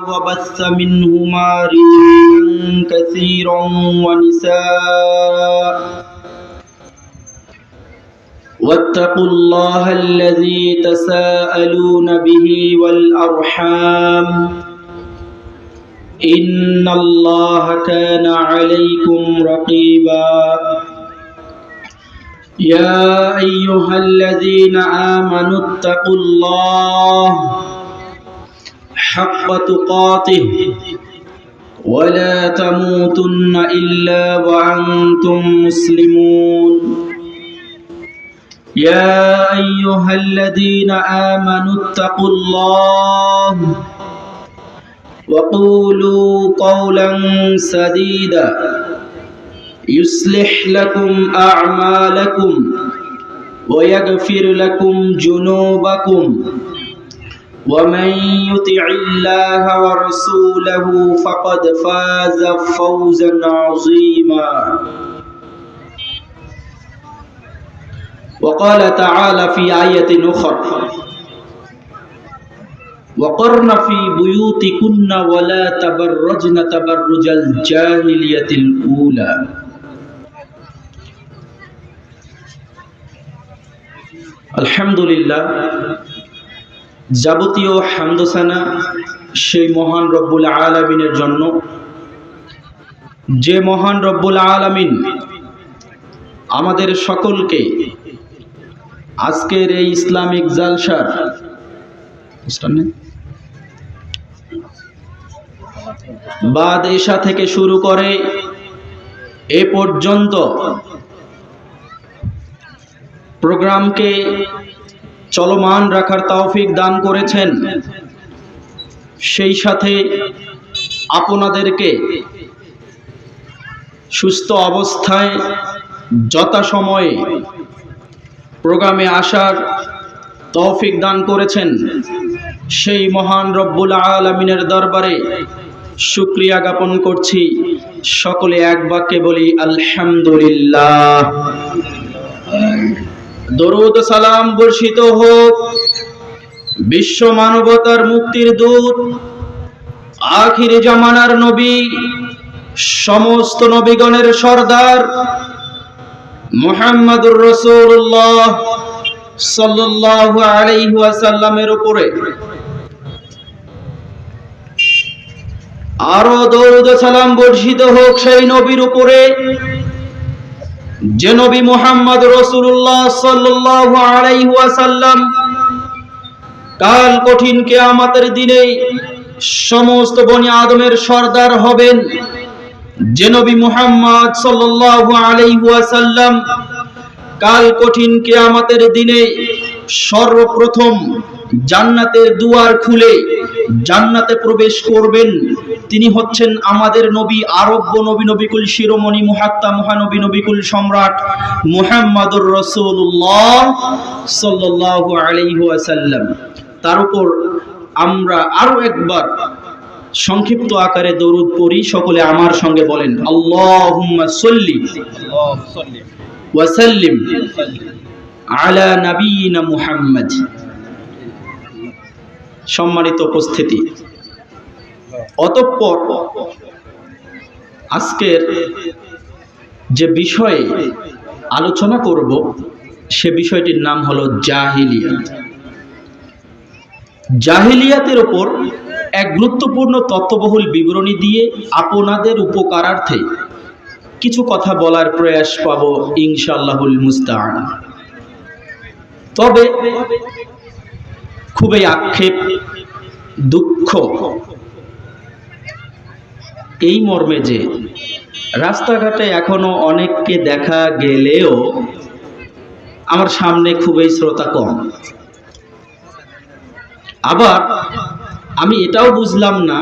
وبث منهما رجالا كثيرا ونساء واتقوا الله الذي تساءلون به والأرحام إن الله كان عليكم رقيبا يا أيها الذين آمنوا اتقوا الله حق تقاته ولا تموتن إلا وأنتم مسلمون يا أيها الذين آمنوا اتقوا الله وقولوا قولا سديدا يصلح لكم أعمالكم ويغفر لكم ذنوبكم ومن يطع الله ورسوله فقد فاز فوزا عظيما وقال تعالى في آية أخرى وقرن في بيوتكن ولا تبرجن تبرج الجاهلية الأولى আলহামদুলিল্লাহ যাবতীয় হামদসানা সেই মহান রব্বুল আলামিনের জন্য, যে মহান রব্বুল আলামিন আমাদের সকলকে আজকের এই ইসলামিক জালসার বাদ এশা থেকে শুরু করে এ পর্যন্ত প্রোগ্রামকে চলমান রাখার তৌফিক দান করেছেন। সেই সাথে আপনাদেরকে সুস্থ অবস্থায় যথাসময়ে প্রোগ্রামে আসার তৌফিক দান করেছেন। সেই মহান রব্বুল আলামিনের দরবারে শুকরিয়া জ্ঞাপন করছি। সকলে এক বাক্যে বলি আলহামদুলিল্লাহ। দরুদ সালাম বর্ষিত হোক বিশ্ব মানবতার মুক্তির দূত, আখির জামানার নবী, সমস্ত নবীগণের সরদার মুহাম্মদুর রাসূলুল্লাহ সাল্লাল্লাহু আলাইহি ওয়াসাল্লামের উপরে। আরো দরুদ সালাম বর্ষিত হোক সেই নবীর উপরে যে নবী মুহাম্মদ রাসূলুল্লাহ সাল্লাল্লাহু আলাইহি ওয়াসাল্লাম কাল কঠিন কিয়ামতের দিনে সমস্ত বনি আদমের সরদার হবেন। যে নবী মুহাম্মদ সাল্লাল্লাহু আলাইহি ওয়াসাল্লাম কাল কঠিন কিয়ামতের দিনে সর্বপ্রথম জান্নাতের দুয়ার খুলে জান্নাতে প্রবেশ করবেন, তিনি হচ্ছেন আমাদের নবী, আরব্য নবী, নবিকুল শিরোমণি, মুহাত্তা মহানবী, নবিকুল সম্রাট মুহাম্মদুর রাসূলুল্লাহ সাল্লাল্লাহু আলাইহি ওয়াসাল্লাম। তার উপর আমরা আরো একবার সংক্ষিপ্ত আকারে দরুদ পড়ি। সকলে আমার সঙ্গে বলেন আল্লাহুম্মা সাল্লি ওয়া সাল্লিম আলা নাবিয়িনা মুহাম্মদ। সম্মানিত উপস্থিতি, অতঃপর আজকের যে বিষয়ে আলোচনা করব সে বিষয়টির নাম হলো জাহিলিয়াত। জাহিলিয়াতের উপর এক গুরুত্বপূর্ণ তত্ত্ববহুল বিবরণী দিয়ে আপনাদের উপকারার্থে কিছু কথা বলার প্রয়াস পাব ইনশাআল্লাহুল মুস্তাআন। তবে খুবই আক্ষেপ, দুঃখ এই মর্মে যে রাস্তাঘাটে এখনো অনেককে দেখা গেলেও আমার সামনে খুবই শ্রোতা কম। আবার আমি এটাও বুঝলাম না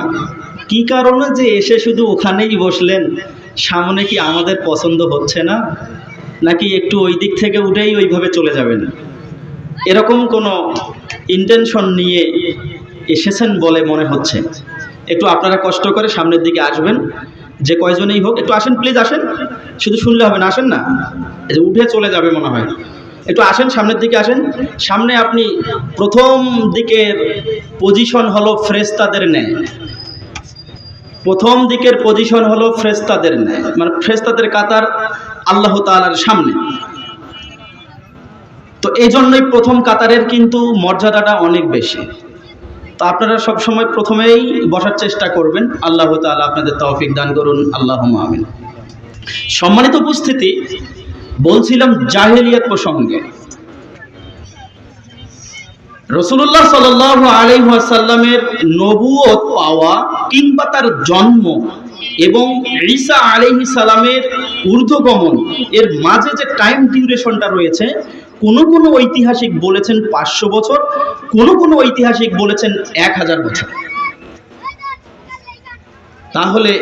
কি কারণে যে এসে শুধু ওখানেই বসলেন, সামনে কি আমাদের পছন্দ হচ্ছে না, নাকি একটু ওই দিক থেকে উঠেই ওইভাবে চলে যাবেন, এরকম কোনো ইন্টেনশন নিয়ে এসেছেন বলে মনে হচ্ছে। একটু আপনারা কষ্ট করে সামনের দিকে আসবেন, যে কয়জনেই হোক একটু আসেন প্লিজ, আসেন, শুধু শুনলে হবে না, আসেন না, উঠে চলে যাবে মনে হয়। একটু আসেন, সামনের দিকে আসেন। সামনে আপনি প্রথম দিকের পজিশন হলো ফেরেশতাদের ন্যায়, প্রথম দিকের পজিশন হলো ফেরেশতাদের ন্যায়, মানে ফেরেশতাদের কাতার আল্লাহ তাআলার সামনে। তো এই জন্যই প্রথম কাতারের কিন্তু মর্যাদাটা অনেক বেশি। তো আপনারা সব সময় প্রথমেই বসার চেষ্টা করবেন। আল্লাহ তাআলা আপনাদের তৌফিক দান করুন, আল্লাহুম্মা আমিন। সম্মানিত উপস্থিতি, বলছিলাম জাহেলিয়াত প্রসঙ্গে। রাসূলুল্লাহ সাল্লাল্লাহু আলাইহি ওয়াসাল্লামের নবুয়ত পাওয়া কিংবা তার জন্ম এবং ঈসা আলাইহিস সালামের ঊর্ধ্বগমন এর মাঝে যে টাইম ডিউরেশনটা রয়েছে, কোন ঐতিহাসিক বলেছেন 500 বছর, কোন ঐতিহাসিক বলেছেন 1000 বছর। তাহলে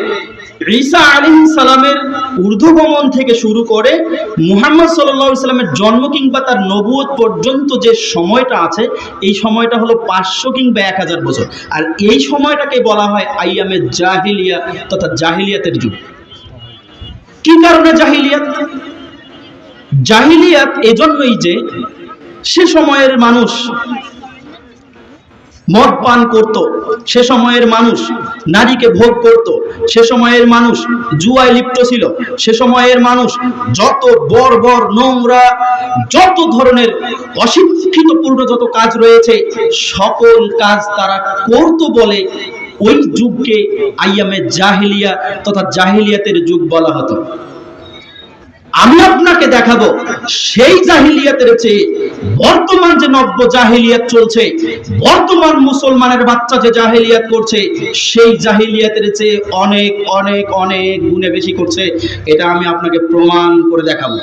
ঈসা আলাইহিস সালামের ঊর্ধ্বগমন থেকে শুরু করে মুহাম্মদ সাল্লাল্লাহু আলাইহি সাল্লামের জন্ম কিংবা তার নবুয়ত পর্যন্ত যে সময়টা আছে, এই সময়টা হলো 500 কিংবা 1000 বছর। আর এই সময়টাকে বলা হয় আইয়ামে জাহিলিয়া তথা জাহিলিয়াতের যুগ। কি কারণে জাহিলিয়াত? জাহিলিয়াত এজন্যই যে সে সময়ের মানুষ মদ পান করত, সে সময়ের মানুষ নারীকে ভোগ করত, সে সময়ের মানুষ জুয়ায় লিপ্ত ছিল, সে সময়ের মানুষ যত বর্বর নোংরা যত ধরনের অশিক্ষিতপূর্ণ যত কাজ রয়েছে সকল কাজ তারা করত বলে ওই যুগকে আইয়ামে জাহিলিয়া তথা জাহিলিয়াতের যুগ বলা হতো। আমি আপনাকে দেখাবো সেই জাহিলিয়াতের চেয়ে বর্তমান যে নব্য জাহিলিয়াত চলছে, বর্তমান মুসলমানের বাচ্চা যে জাহিলিয়াত করছে, সেই জাহিলিয়াতের চেয়ে অনেক অনেক অনেক গুণে বেশি করছে। এটা আমি আপনাকে প্রমাণ করে দেখাবো।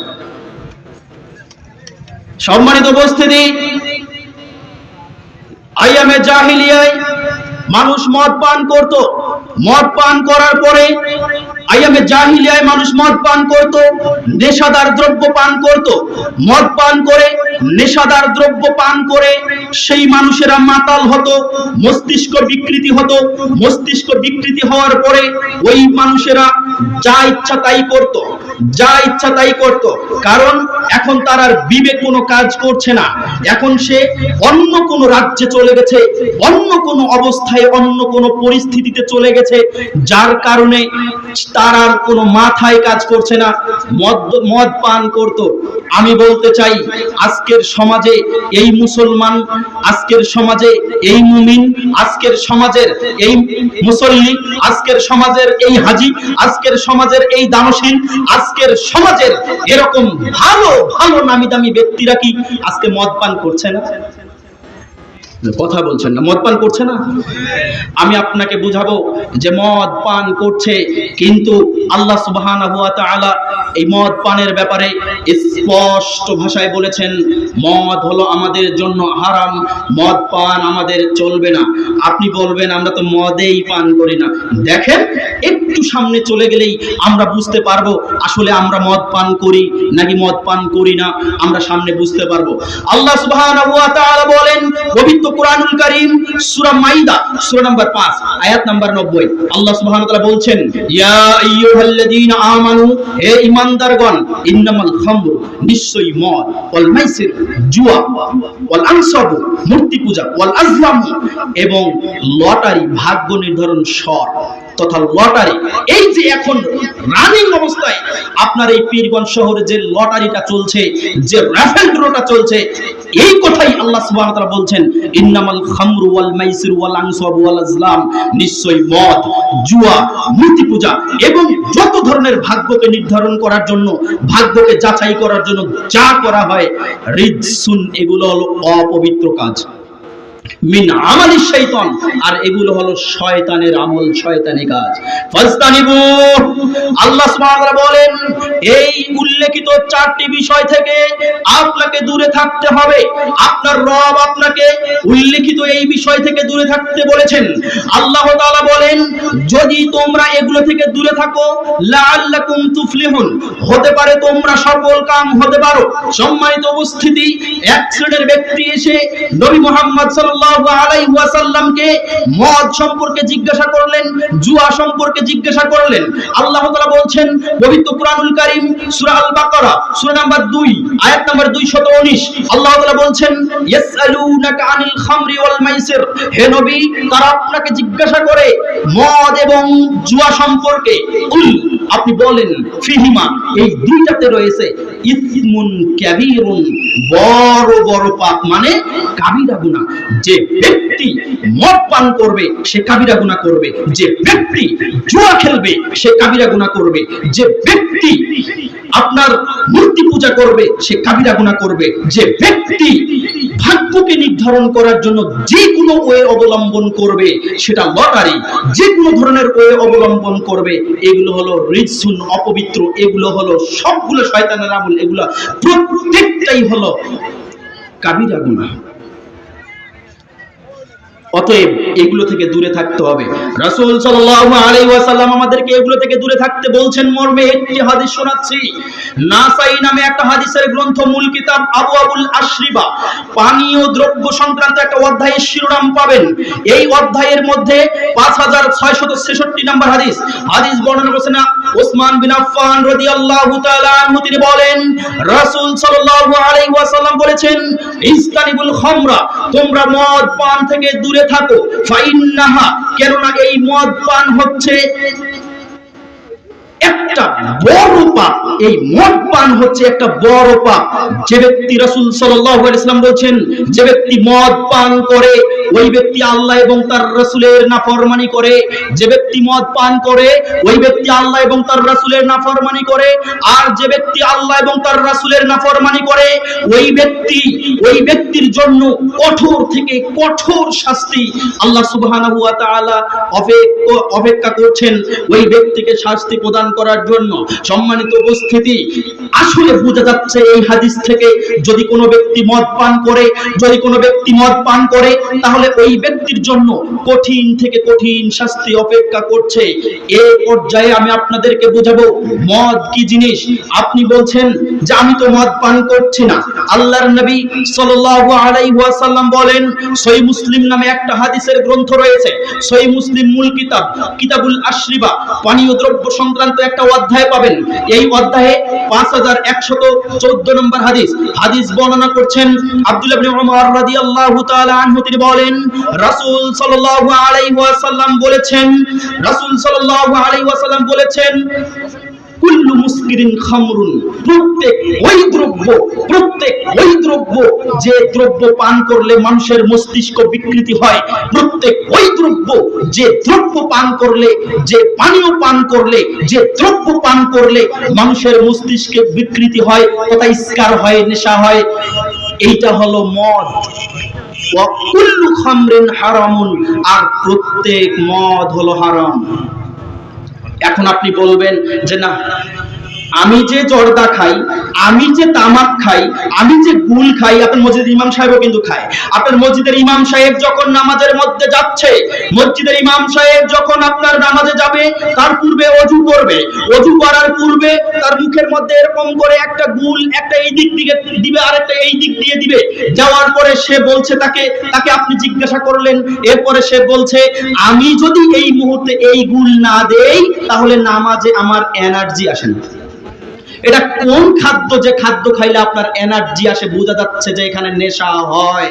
সম্মানিত উপস্থিতি, আইয়ামে জাহিলিয়ায় মানুষ মদ পান করত, মদ পান করার পরে আইয়ামে জাহিলিয়ায় মানুষ মদ পান করত, নেশাদার দ্রব্য পান করত, মদ পান করে নেশাদার দ্রব্য পান করে সেই মানুষেরা মাতাল হতো, মস্তিষ্ক বিকৃতি হতো। মস্তিষ্ক বিকৃতি হওয়ার পরে ওই মানুষেরা যা ইচ্ছা তাই করত, যা ইচ্ছা তাই করত। কারণ এখন তার আর বিবেক কোনো কাজ করছে না। এখন সে অন্য কোনো রাজ্যে চলে গেছে, অন্য কোনো অবস্থায় অন্য কোনো পরিস্থিতিতে চলে গেছে, যার কারণে তার আর কোনো মাথায় কাজ করছে না, মদ পান করত। আমি বলতে চাই আজকের সমাজে এই মুসলমান, আজকের সমাজে এই মুমিন, আজকের সমাজের এই মুসল্লি, আজকের সমাজের এই হাজি, আজকের সমাজের এই দানশীল, আজকের সমাজের এরকম ভালো ভালো নামি দামি ব্যক্তিরা কি আজকে মদ পান করছে না? কথা বলছেন না, মদ পান করছে না? আমি আপনাকে বুঝাবো যে মদ পান করছে, কিন্তু আল্লাহ সুবহানাহু ওয়া তাআলা এই মদ পানের ব্যাপারে স্পষ্ট ভাষায় বলেছেন, মদ হলো আমাদের জন্য হারাম, মদ পান আমাদের চলবে না। আপনি বলবেন আমরা তো মদেই পান করি না। দেখেন, একটু সামনে চলে গেলেই আমরা বুঝতে পারবো আসলে আমরা মদ পান করি নাকি মদ পান করি না, আমরা সামনে বুঝতে পারবো। আল্লাহ সুবহানাহু ওয়া তাআলা বলেন পবিত্র কুরআনুল কারীম সূরা মাইদা সূরা নাম্বার 5 আয়াত নাম্বার 90, আল্লাহ সুবহানাহু ওয়া তাআলা বলছেন, ইয়া আইয়ুহাল্লাযীনা আমানু, হে ঈমানদারগণ, ইন্নামাল খামরু, নিশ্চয়ই মদ, ওয়াল মাইসির, জুয়া, ওয়াল আনসাবু, মূর্তি পূজা, ওয়াল আজলামু, এবং লটারি, ভাগ্য নির্ধারণ সর তথা লটারি। এই যে এখন রানিং অবস্থায় আপনার এই পীরগঞ্জ শহরে যে লটারিটা চলছে, যে রাফেল ড্রটা চলছে, এই কথাই আল্লাহ সুবহানাহু ওয়া তাআলা বলছেন, ইন্নামাল খামরু ওয়াল মাইসির ওয়াল আনসাবু ওয়াল আজলাম, নিশ্চয়ই মদ, জুয়া, মূর্তি পূজা এবং যত ধরনের ভাগ্যকে নির্ধারণ করার জন্য, ভাগ্যকে যাচাই করার জন্য যা করা হয়, রিজসুন, এগুলো হলো অপবিত্র কাজ, মিন আমালিশ শাইতান, আর এগুলো হলো শয়তানের আমল, শয়তানি কাজ। ফাস্তানিবু, আল্লাহ সুবহানাহু ওয়া তাআলা বলেন এই উল্লেখিত চারটি বিষয় থেকে আপনাকে দূরে থাকতে হবে। আপনার রব আপনাকে উল্লেখিত এই বিষয় থেকে দূরে থাকতে বলেছেন। আল্লাহ তাআলা বলেন যদি তোমরা এগুলো থেকে দূরে থাকো, লাআল্লাকুম তুফলিহুন, হতে পারে তোমরা সফল কাম হতে পারো। সম্মানিত উপস্থিতি, এক শ্রেণীর ব্যক্তি এসে নবী মুহাম্মদ সাল্লাল্লাহু আলাইহি ওয়াসাল্লামকে মদ সম্পর্কে জিজ্ঞাসা করলেন, জুয়া সম্পর্কে জিজ্ঞাসা করলেন। আল্লাহ তাআলা বলছেন পবিত্র কুরআনুল কারীম সূরা আল বাকারা সূরা নাম্বার 2 আয়াত নাম্বার 219, আল্লাহ তাআলা বলছেন ইয়াসআলুনাকা আনিল খামরি ওয়াল মাইসির, হে নবী তারা আপনাকে জিজ্ঞাসা করে মদ এবং এবং জুয়া সম্পর্কে কুল আপনি বলেন ফিহিমা এই দুইটাতে রয়েছে ইসমুন কাবীরুন বড় বড় পাপ মানে কাবিরা গুনাহ। যে ব্যক্তি মদ পান করবে সে কাবিরা গুনাহ করবে, যে ব্যক্তি জুয়া খেলবে সে কাবিরা গুনাহ করবে, যে ব্যক্তি আপনার মূর্তি পূজা করবে সে কাবিরা গুনাহ করবে, যে ব্যক্তি ভাগ্যকে নির্ধারণ করার জন্য যে কোনো ওয়ে অবলম্বন করবে, সেটা লটারি, যে কোনো ধরনের ওয়ে অবলম্বন করবে, এগুলো হলো রিজসুন অপবিত্র, এগুলো হলো সবগুলো শয়তানের আমল, এগুলো প্রত্যেকটাই হলো কাবিরা গুনাহ। অতএব এগুলো থেকে দূরে থাকতে হবে। রাসূল সাল্লাল্লাহু আলাইহি ওয়াসাল্লাম আমাদেরকে এগুলো থেকে দূরে থাকতে বলছেন মর্মে একটি হাদিস শোনাচ্ছি। নাসাই নামে একটা হাদিসের গ্রন্থ, মূল কিতাব আবু আবুল আশরিবা, পানীয় দ্রব্য সংক্রান্ত একটা অধ্যায়ের শিরোনাম পাবেন। এই অধ্যায়ের মধ্যে 5666 নম্বর হাদিস। হাদিস বর্ণনা করেছেন ওসমান বিন আফফান রাদিয়াল্লাহু তাআলা আনহু। তিনি বলেন রাসূল সাল্লাল্লাহু আলাইহি ওয়াসাল্লাম বলেছেন, ইস্তানিবুল খামরা, তোমরা মদ পান থেকে দূরে থাকো, ফাইন্নাহা, কেননা এই মদ পান হচ্ছে একটা বড় পাপ, এই মদ পান হচ্ছে একটা বড় পাপ। যে ব্যক্তি, রাসূল সাল্লাল্লাহু আলাইহি ওয়াসাল্লাম বলেছেন, যে ব্যক্তি মদ পান করে ওই ব্যক্তি আল্লাহ এবং তার রাসূলের নাফরমানি করে, যে ব্যক্তি মদ পান করে ওই ব্যক্তি আল্লাহ এবং তার রাসূলের নাফরমানি করে, আর যে ব্যক্তি আল্লাহ এবং তার রাসূলের নাফরমানি করে ওই ব্যক্তির জন্য কঠোর থেকে কঠোর শাস্তি আল্লাহ সুবহানাহু ওয়া তাআলা অপেক্ষা করছেন ওই ব্যক্তিকে শাস্তি প্রদান করার জন্য। সম্মানিত উপস্থিতি, আসলে বোঝা যাচ্ছে এই হাদিস থেকে, যদি কোনো ব্যক্তি মদ পান করে তাহলে ওই ব্যক্তির জন্য কঠিন থেকে কঠিন শাস্তি অপেক্ষা করছে। এই পর্যায়ে আমি আপনাদেরকে বোঝাবো মদ কি জিনিস। আপনি বলছেন যে আমি তো মদ পান করছি না। আল্লাহর নবী সাল্লাল্লাহু আলাইহি ওয়াসাল্লাম বলেন, সহিহ মুসলিম নামে একটা হাদিসের গ্রন্থ রয়েছে, সহিহ মুসলিম মূল কিতাব কিতাবুল আশরিবা, পানীয় দ্রব্য সংক্রান্ত একটা অধ্যায় পাবেন। এই অধ্যায়ে 5114 নম্বর হাদিস বর্ণনা করছেন আব্দুল্লাহ ইবনে উমর রাদিয়াল্লাহু তাআলা আনহু। তিনি বলেন রাসূল সাল্লাল্লাহু আলাইহি ওয়াসাল্লাম বলেছেন কুল্লু মুসকিরিন খামরুন, প্রত্যেক ওই দ্রব্য যে দ্রব্য পান করলে মানুষের মস্তিষ্ক বিকৃতি হয়, প্রত্যেক ওই দ্রব্য যে দ্রব্য পান করলে, যে পানীয় পান করলে, যে দ্রব্য পান করলে মানুষের মস্তিষ্কে বিকৃতি হয়, তথা ইস্কার হয়, নেশা হয়, এইটা হলো মদ। ওয়া কুল্লু খামরিন হারামুন, আর প্রত্যেক মদ হলো হারাম। এখন আপনি বলবেন যে না, আমি যে জর্দা খাই, আমি যে তামাক খাই, আমি যে গুল খাই, আপনার মসজিদের ইমাম সাহেবও কিন্তু খায়। আপনার মসজিদের ইমাম সাহেব যখন নামাজের মধ্যে যাচ্ছে, মসজিদের ইমাম সাহেব যখন আপনার নামাজে যাবে তার পূর্বে ওযু করবে, ওযু করার পূর্বে তার মুখের মধ্যে এরকম করে একটা গুল, একটা এই দিক দিকে দিবে আর একটা এই দিক দিয়ে দিবে। যাওয়ার পরে সে বলছে, তাকে আপনি জিজ্ঞাসা করলেন, এরপরে সে বলছে আমি যদি এই মুহূর্তে এই গুল না দেই তাহলে নামাজে আমার এনার্জি আসে না। এটা কোন খাদ্য যে খাদ্য খাইলে আপনার এনার্জি আসে? বোঝা যাচ্ছে যে এখানে নেশা হয়।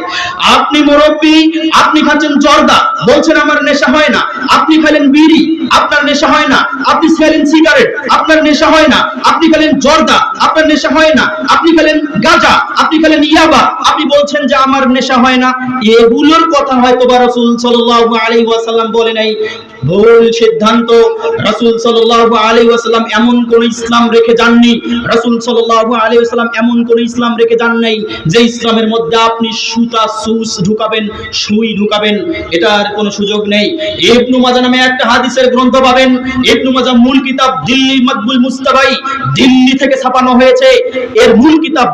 আপনি মুরব্বী, আপনি খাচ্ছেন জর্দা, বলছেন আমার নেশা হয় না। আপনি খেলেন বিড়ি, আপনার নেশা হয় না। আপনি খেলেন সিগারেট, আপনার নেশা হয় না। আপনি খেলেন জর্দা, আপনার নেশা হয় না। আপনি খেলেন গাঁজা, আপনি খেলেন ইয়াবা, আপনি বলছেন যে আমার নেশা হয় না। এগুলোর কথা হয়তো বা রাসূল সাল্লাল্লাহু আলাইহি ওয়াসাল্লাম বলে নাই, ভুল সিদ্ধান্ত। রাসূল সাল্লাল্লাহু আলাইহি ওয়াসাল্লাম এমন কোন ইসলাম রেখে যাননি, রাসূল সাল্লাল্লাহু আলাইহি ওয়াসাল্লাম এমন কোন ইসলাম রেখে যান নাই যে ইসলামের মধ্যে আপনি সুই ঢুকাবেন, এটার কোনো সুযোগ নেই। ইবনে মাজাহ নামে একটা হাদিসের গ্রন্থ পাবেন। ইবনে মাজাহ মূল কিতাব দিল্লি মাকবুল মুস্তাবাই, দিল্লি থেকে ছাপানো হয়েছে। এর মূল কিতাব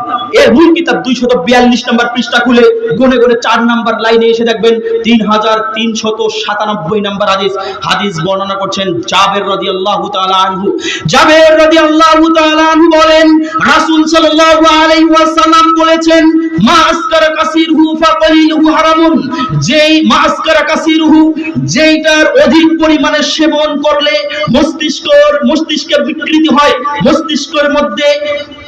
242 নম্বর পৃষ্ঠা খুলে গনে 4 নম্বর লাইনে এসে দেখবেন 3397 নম্বর হাদিস বর্ণনা করছেন জাবের রাদিয়াল্লাহু তাআলা আনহু। জাবের রাদিয়াল্লাহু তাআলা আনহু বলেন রাসূল সাল্লাল্লাহু আলাইহি ওয়াসাল্লাম বলেছেন, মা আসকারা কাসিরহু ফাকালিলহু হারামুন, যেই মা আসকারা কাসিরহু, যেইটার অধিক পরিমাণে সেবন করলে মস্তিষ্কে বিকৃতি হয়, মস্তিষ্কের মধ্যে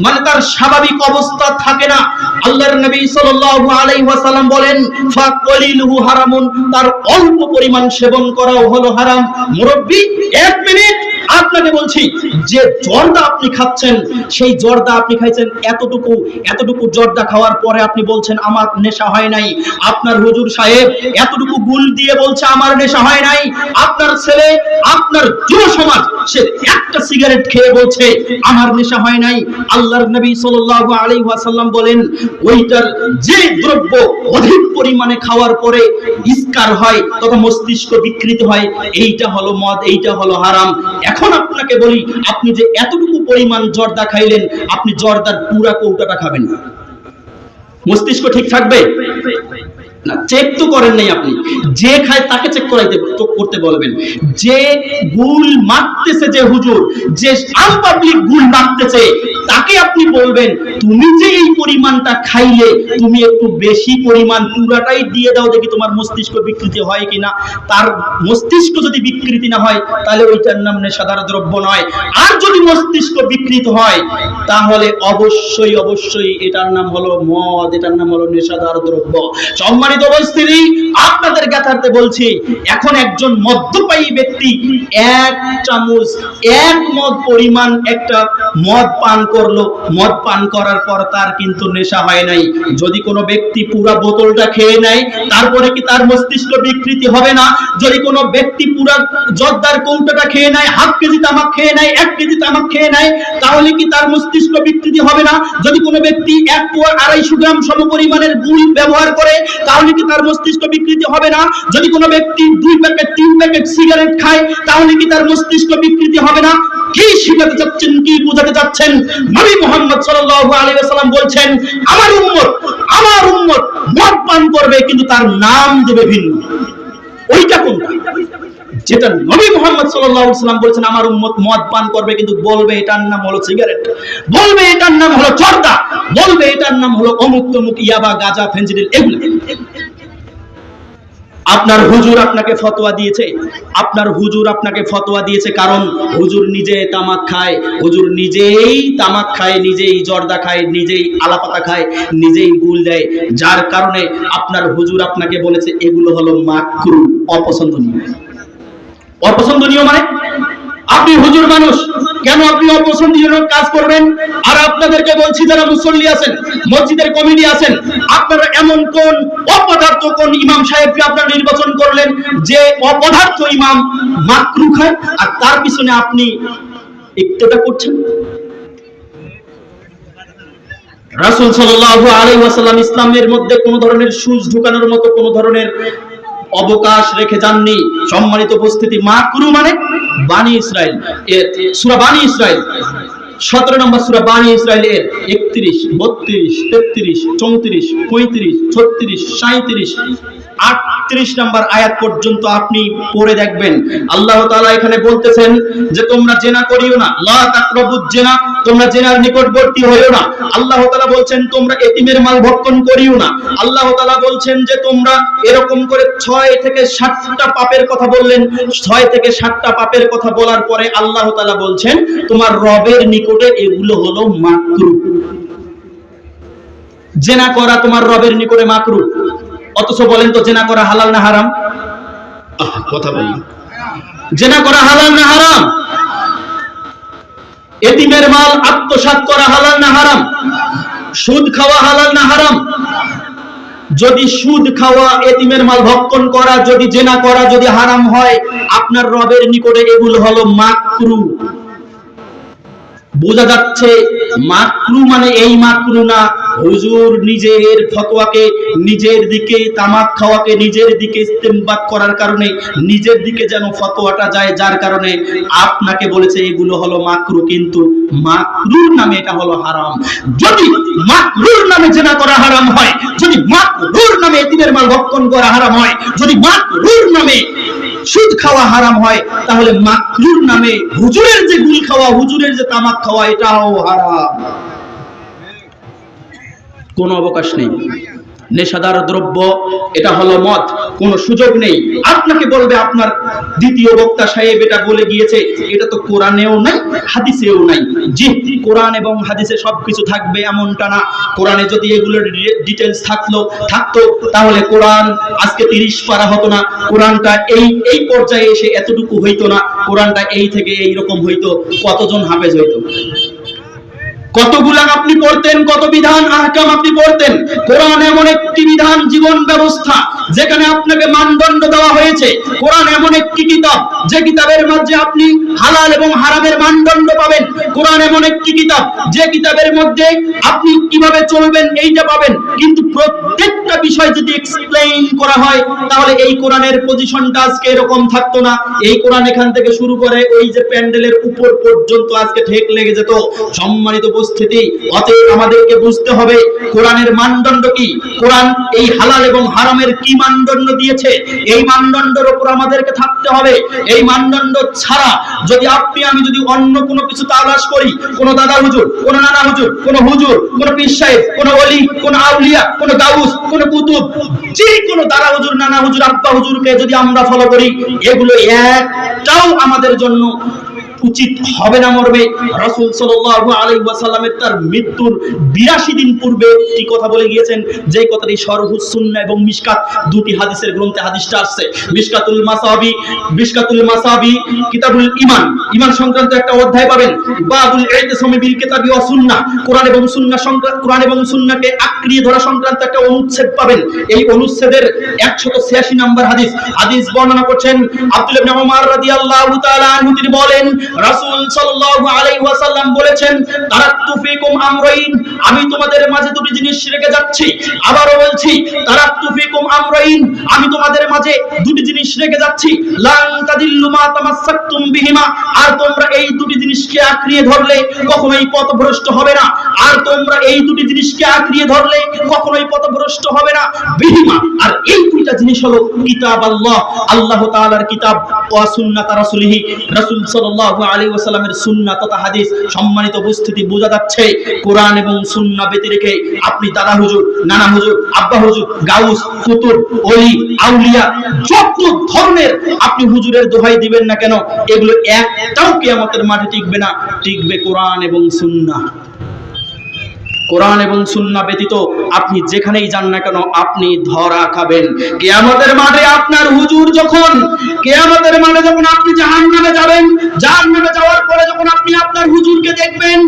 মানে তার স্বাভাবিক অবস্থা থাকে না। আল্লাহর নবী সাল্লাল্লাহু আলাইহি ওয়াসাল্লাম বলেন ফাকালিলহু হারামুন, তার অল্প পরিমাণ সেবন করাও হলো হারাম। মুরব্বী, 1 মিনিট, আপনাকে বলছি, যে জর্দা আপনি খাচ্ছেন, সেই জর্দা আপনি খাইছেন এতটুকু, এতটুকু জর্দা খাওয়ার পরে আপনি বলছেন আমার নেশা হয় নাই। আপনার হুজুর সাহেব এতটুকু গুল দিয়ে বলছে আমার নেশা হয় নাই। আপনার ছেলে, আপনার যুব সমাজ, সে একটা সিগারেট খেয়ে বলছে আমার নেশা হয় নাই। আল্লাহর নবী সাল্লাল্লাহু আলাইহি ওয়াসাল্লাম বলেন, ওইটার যে দ্রব্য অধিক পরিমাণে খাওয়ার পরে ইস্কার হয় তথা মস্তিষ্ক বিকৃত হয়, এইটা হলো মদ, এইটা হলো হারাম। এখন আপনাকে বলি, আপনি যে এতটুকু পরিমাণ জর্দা খাইলেন, আপনি জর্দার পুরা কৌটাটা খাবেন, মস্তিষ্ক ঠিক থাকবে না? চেক তো করেন নাই আপনি। যে খায় তাকে চেক করতে বলবেন। যে গুল মারতেছে, যে হুজুর, যে আম পাবলিক গুল মারতেছে, তাকে আপনি বলবেন তুমি যে এই পরিমাণটা খাইলে, তুমি একটু বেশি পরিমাণ পুরাটাই দিয়ে দাও, দেখি তোমার মস্তিষ্ক বিকৃতি হয় কিনা। তার মস্তিষ্ক যদি বিকৃতি না হয়, তাহলে ওইটার নাম নেশাদার দ্রব্য নয়। আর যদি মস্তিষ্ক বিকৃত হয়, তাহলে অবশ্যই অবশ্যই এটার নাম হলো মদ, এটার নাম হলো নেশাদার দ্রব্য। সম্মানিত উপস্থিতি, আপনাদের জ্ঞাতার্থে বলছি, এখন একজন মদ্যপায়ী ব্যক্তি 1 চামচ, 1 মদ পরিমাণ একটা মদ পান করলো, মদ পান করার পর তার কিন্তু নেশা হয় নাই। যদি কোনো ব্যক্তি পুরা বোতলটা খেয়ে নেয়, তারপরে কি তার মস্তিষ্ক বিকৃতি হবে না? যদি কোনো ব্যক্তি পুরা জর্দার কৌটাটা খেয়ে নেয়, 1/2 কেজি তামাক খেয়ে নেয়, 1 কেজি তামাক খেয়ে নেয়, তাহলে কি তার মস্তিষ্ক বিকৃতি হবে না? যদি কোনো ব্যক্তি 1 পোয়া 250 গ্রাম সম পরিমাণের গুল ব্যবহার করে, তাহলে কি তার মস্তিষ্ক বিকৃতি হবে না? যদি কোনো ব্যক্তি 2 প্যাকেট 3 প্যাকেট সিগারেট খায়, তাহলে কি তার মস্তিষ্ক বিকৃতি হবে না? কি শিখাতে চাচ্ছেন, কি বোঝাতে চাচ্ছেন? নবী মুহাম্মদ সাল্লাল্লাহু আলাইহি ওয়াসাল্লাম বলছেন, আমার উম্মত মদ পান করবে, কিন্তু তার নাম দেবে ভিন্ন। ওইটা কোনটা? যেটা নবী মুহাম্মদ সাল্লাল্লাহু আলাইহি ওয়াসাল্লাম বলেছেন আমার উম্মত মদ পান করবে, কিন্তু বলবে এটার নাম হলো সিগারেট, বলবে এটার নাম হলো জর্দা, বলবে এটার নাম হলো অমুক তমুক, ইয়াবা, গাঁজা, ফেনজিডিল, এগুলো। আপনার হুজুর আপনাকে ফতোয়া দিয়েছে, আপনার হুজুর আপনাকে ফতোয়া দিয়েছে, কারণ হুজুর নিজে তামাক খায়, হুজুর নিজেই তামাক খায়, নিজেই জর্দা খায়, নিজেই আলাপাতা খায়, নিজেই গুল দেয়, যার কারণে আপনার হুজুর আপনাকে বলেছে এগুলো হলো মাকরুহ, অপছন্দনীয়। অপছন্দনীয় মানে আপনি হুজুর মানুষ, কেন আপনি অপছন্দনীয় কাজ করবেন? আর আপনাদেরকে বলছি, যারা মুসল্লি আছেন, মসজিদের কমিটি আছেন, আপনারা এমন কোন অপদার্থ, কোন ইমাম সাহেবকে আপনারা নির্বাচন করলেন যে অপদার্থ ইমাম মাকরুহ খায়, আর তার পিছনে আপনি ইক্তেদা করছেন? রাসূল সাল্লাল্লাহু আলাইহি ওয়াসাল্লাম ইসলামের মধ্যে কোন ধরনের সুজ ঢুকানোর মতো কোন ধরনের অবকাশ রেখে যাননি। সম্মানিত উপস্থিতি, মাকরুহ মানে বানি ইসরাইল, সূরা বানি ইসরাইল 17 নম্বর সূরা বানি ইসরাইলের 31, 32, 33, 34, 35, 36, 37, 38 নম্বর আয়াত পর্যন্ত আপনি পড়ে দেখবেন। আল্লাহ তাআলা এখানে বলতেছেন যে তোমরা জেনা করিও না, লা তাকরাবুজ জেনা, তোমরা জেনার নিকটবর্তী হইও না। আল্লাহ তাআলা বলছেন তোমরা এতিমের মাল ভক্ষণ করিও না। আল্লাহ তাআলা বলছেন যে তোমরা এরকম করে 6 থেকে 7টা পাপের কথা বললেন। 6 থেকে 7টা পাপের কথা বলার পরে আল্লাহ তাআলা বলছেন তোমার রবের নিকটে এগুলো হলো মাকরুহ। জেনা করা তোমার রবের নিকটে মাকরুহ। অথচ বলেন তো জেনা করা হালাল না হারাম? কথা বলি, জেনা করা হালাল না হারাম? এতিমের মাল আত্মসাৎ করা হালাল না হারাম? সুদ খাওয়া হালাল না হারাম? যদি সুদ খাওয়া, এতিমের মাল ভক্ষণ করা, যদি জেনা করা যদি হারাম হয়, আপনার রবের নিকটে এগুলো হলো মাকরুহ। বোঝা যাচ্ছে মাকরুহ মানে এই মাকরুহ না, হুজুর নিজের ফতোয়াকে, নিজের দিকে তামাক খাওয়াকে নিজের দিকে ইস্তেমবাদ করার কারণে নিজের দিকে যেন ফতোয়াটা যায়, যার কারণে আপনাকে বলেছে এগুলো হলো মাকরুহ, কিন্তু মাকরুহ নামে এটা হলো হারাম। যদি মাকরুহ নামে জেনা করা হারাম হয়, যদি মাকরুহ নামে এতিমের মাল ভক্ষণ করা হারাম হয়, যদি মাকরুহ নামে সুদ খাওয়া হারাম হয়, তাহলে মাকরুহ নামে হুজুরের যে গুল খাওয়া, হুজুরের যে তামাক খাওয়া, এটাও হারাম। কোনো অবকাশ নেই। নেশাদার দ্রব্য, এটা হলো মদ। কোনো সুযোগ নেই আপনাকে বলবে আপনার দ্বিতীয় বক্তা সাহেব এটা বলে গিয়েছে, এটা তো কোরআনেও নাই হাদিসেও নাই। জি, কোরআন এবং হাদিসে সবকিছু থাকবে এমনটা না। কোরআনে যদি এগুলোর ডিটেলস থাকতো তাহলে কোরআন আজকে 30 পারা হতো না, কোরআনটা এই পর্যায়ে এসে এতটুকু হইতো না, কোরআনটা এই থেকে এইরকম হইতো, কতজন হাফেজ হইতো, কতগুলা আপনি পড়তেন, কত বিধান আহকাম আপনি পড়তেন। কোরআন এমন একটি বিধান জীবন ব্যবস্থা যেখানে আপনাকে মানদণ্ড দেওয়া হয়েছে। কোরআন এমন একটি কিতাব যে কিতাবের মধ্যে আপনি হালাল এবং হারামের মানদণ্ড পাবেন। কোরআন এমন একটি কিতাব যে কিতাবের মধ্যে আপনি কিভাবে চলবেন এইটা পাবেন। কিন্তু প্রত্যেকটা বিষয় যদি এক্সপ্লেইন করা হয় তাহলে এই কোরআনের পজিশনটা আজকে এরকম থাকতো না। এই কোরআন এখান থেকে শুরু করে ওই যে প্যান্ডেলের উপর পর্যন্ত আজকে ঠেক লেগে যেত। সম্মানিত উপস্থিতি, অতএব আমাদেরকে বুঝতে হবে কোরআনের মানদণ্ড কি, কোরআন এই হালাল এবং হারামের কি মানদণ্ড দিয়েছে, এই মানদণ্ডের উপর আমাদেরকে থাকতে হবে। এই মানদণ্ড ছাড়া যদি আমি যদি অন্য কোনো কিছু তালাশ করি, কোন দাদা হুজুর, কোন নানা হুজুর, কোন হুজুর, কোন পীর সাহেব, কোন ওলি, কোন আউলিয়া, কোন গাউস, কোন কুতুব, যে কোনো দাদা হুজুর, নানা হুজুর, আব্বা হুজুরকে যদি আমরা ফলো করি, এগুলো একটাও আমাদের জন্য উচিত হবে না, মরবে। রাসূল সাল্লাল্লাহু আলাইহি ওয়াসাল্লামের তার মৃত্যুর 82 দিন পূর্বে কি কথা বলে গিয়েছেন, যে কথাটি শরহুস সুন্নাহ এবং মিশকাত দুটি হাদিসের গ্রন্থে হাদিসটা আসছে। মিশকাতুল মাসাবি কিতাবুল ঈমান সংক্রান্ত একটা অধ্যায় পাবেন, বাবুল ইতিসামি বিল কিতাবি ওয়া সুন্নাহ, কোরআন এবং সুন্নাহকে আঁকড়িয়ে ধরা সংক্রান্ত একটা অনুচ্ছেদ পাবেন। এই অনুচ্ছেদের 186 নম্বর হাদিস বর্ণনা করছেন আব্দুল্লাহ ইবনে ওমর রাদিয়াল্লাহু তাআলা আনহু। তিনি বলেন, রাসূল সাল্লাল্লাহু আলাইহি ওয়াসাল্লাম বলেছেন, তারাকতু ফিকুম আমরাইন, আমি তোমাদের মাঝে দুটি জিনিস রেখে যাচ্ছি। আবারও বলছি, তারাকতু ফিকুম আমরাইন, আমি তোমাদের মাঝে দুটি জিনিস রেখে যাচ্ছি। লান তাদিল্লু মা তামাসসাকতুম বিহিমা, আর তোমরা এই দুটি জিনিসকে আঁকড়িয়ে ধরলে কখনোই পথভ্রষ্ট হবে না। আর তোমরা এই দুটি জিনিসকে আঁকড়িয়ে ধরলে কখনোই পথভ্রষ্ট হবে না। বিহিমা, আর এই দুইটা জিনিস হলো কিতাব আল্লাহ তাআলার কিতাব, ওয়া সুন্নাত রাসূলিহি, রাসূল সাল্লাল্লাহু আলাইহি ওয়াসাল্লামের সুন্নাহ তথা হাদিস। সম্মানিত উপস্থিতি, বোঝা যাচ্ছে কোরআন এবং সুন্নাহ ব্যতীত রেখে আপনি দাদা হুজুর, নানা হুজুর, আব্বা হুজুর, গাউস, কুতুব, ওলি, আউলিয়া, যত ধরনের আপনি হুজুরের দোহাই দিবেন না কেন, এগুলো একটাও কিয়ামতের মাঠে টিকবে না। টিকবে কোরআন এবং সুন্নাহ। কোরআন এবং সুন্নাহ ব্যতীত আপনি যেখানেই যান না কেন আপনি ধরা খাবেন। কিয়ামতের মাঠে আপনার হুজুর যখন আপনি জাহান্নামে যাবেন, জাহান্নামে যাওয়ার পরে যখন আপনি আপনার হুজুরকে দেখবেন,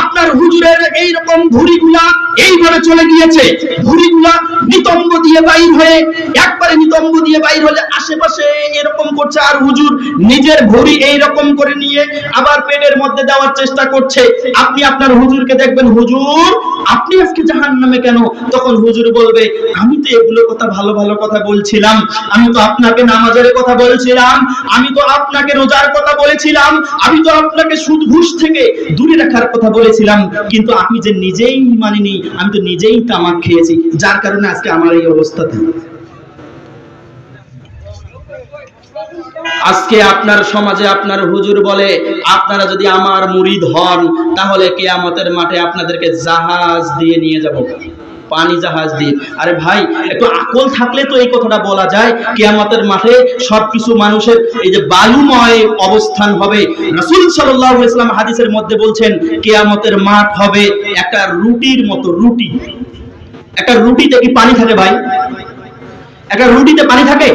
আপনার হুজুরের এই রকম ভুঁড়িগুলা এইভাবে চলে গিয়েছে, ভুঁড়িগুলা নিতম্ব দিয়ে বাইর হয়ে, একবারে নিতম্ব দিয়ে বাইর হলে আশেপাশে এরকম করছে, আর হুজুর নিজের ভুঁড়ি এই রকম করে নিয়ে আবার পেটের মধ্যে দেওয়ার চেষ্টা করছে। আপনি আপনার হুজুরকে দেখবেন, হুজুর আপনি আজকে জাহান্নামে কেন? তখন হুজুর বলবে, আমি তো এগুলো কথা ভালো ভালো কথা বলছিলাম, আমি তো আপনাকে নামাজের কথা বলছিলাম, আমি তো আপনাকে রোজার কথা বলেছিলাম, আমি তো আপনাকে সুদ ঘুষ থেকে দূরে রাখার কথা বলেছিলাম, কিন্তু আমি যে নিজেই মানিনি, আমি তো নিজেই তামাক খেয়েছি, যার কারণে আজকে আমার এই অবস্থাতে। আজকে আপনার সমাজে আপনার হুজুর বলে, আপনারা যদি আমার মুরিদ হন তাহলে কিয়ামতের মাঠে আপনাদেরকে জাহাজ দিয়ে নিয়ে যাব, পানি জাহাজ দিয়ে। আরে ভাই, একটু আকল থাকলে তো এই কথাটা বলা যায়। কিয়ামতের মাঠে সবকিছু মানুষের এই যে বালুময় অবস্থান হবে। রাসূল সাল্লাল্লাহু আলাইহি ওয়াসাল্লাম হাদিসের মধ্যে বলছেন, কিয়ামতের মাঠ হবে একটা রুটির মতো। রুটি, একটা রুটিতে কি পানি থাকে ভাই? একটা রুটিতে পানি থাকে?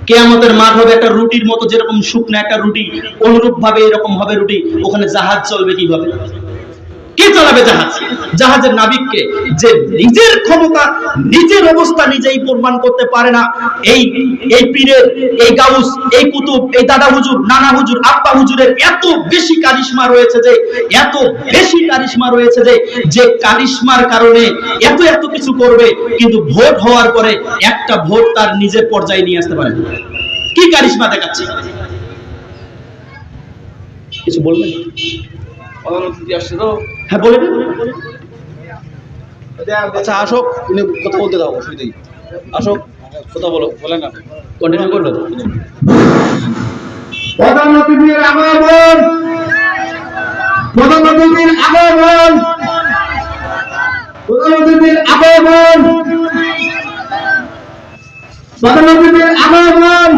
কিয়ামতের মাঠ হবে একটা রুটির মতো, যেরকম শুকনো একটা রুটি, অনুরূপ ভাবে এরকম হবে রুটি। ওখানে জাহাজ চলবে কিভাবে? কে চালাবে জাহাজ? জাহাজের নাবিককে, যে নিজের ক্ষমতা, নিজের অবস্থা নিজেই প্রমাণ করতে পারে না। এই পীরের, এই গাউস, এই কুতুব, এই দাদা হুজুর, নানা হুজুর, আব্বা হুজুরের এত বেশি কারিশমা রয়েছে যে কারিশমার কারণে এত কিছু করবে, কিন্তু ভোট হওয়ার পরে একটা ভোট তার নিজের পর্যায়ে নিয়ে আসতে পারে। কি কারিশমা দেখাচ্ছে? কিছু বলবেন? হ্যাঁ বলেন। আচ্ছা আসো, উনি কথা বলতে দাও, অসুবিধা আসো, কথা বলেন না, কন্টিনিউ করবেন। প্রধান অতিথির আগমন, প্রধান অতিথির আগমন, প্রধান অতিথির আগমন। বোন, প্রধান অতিথির আগমন।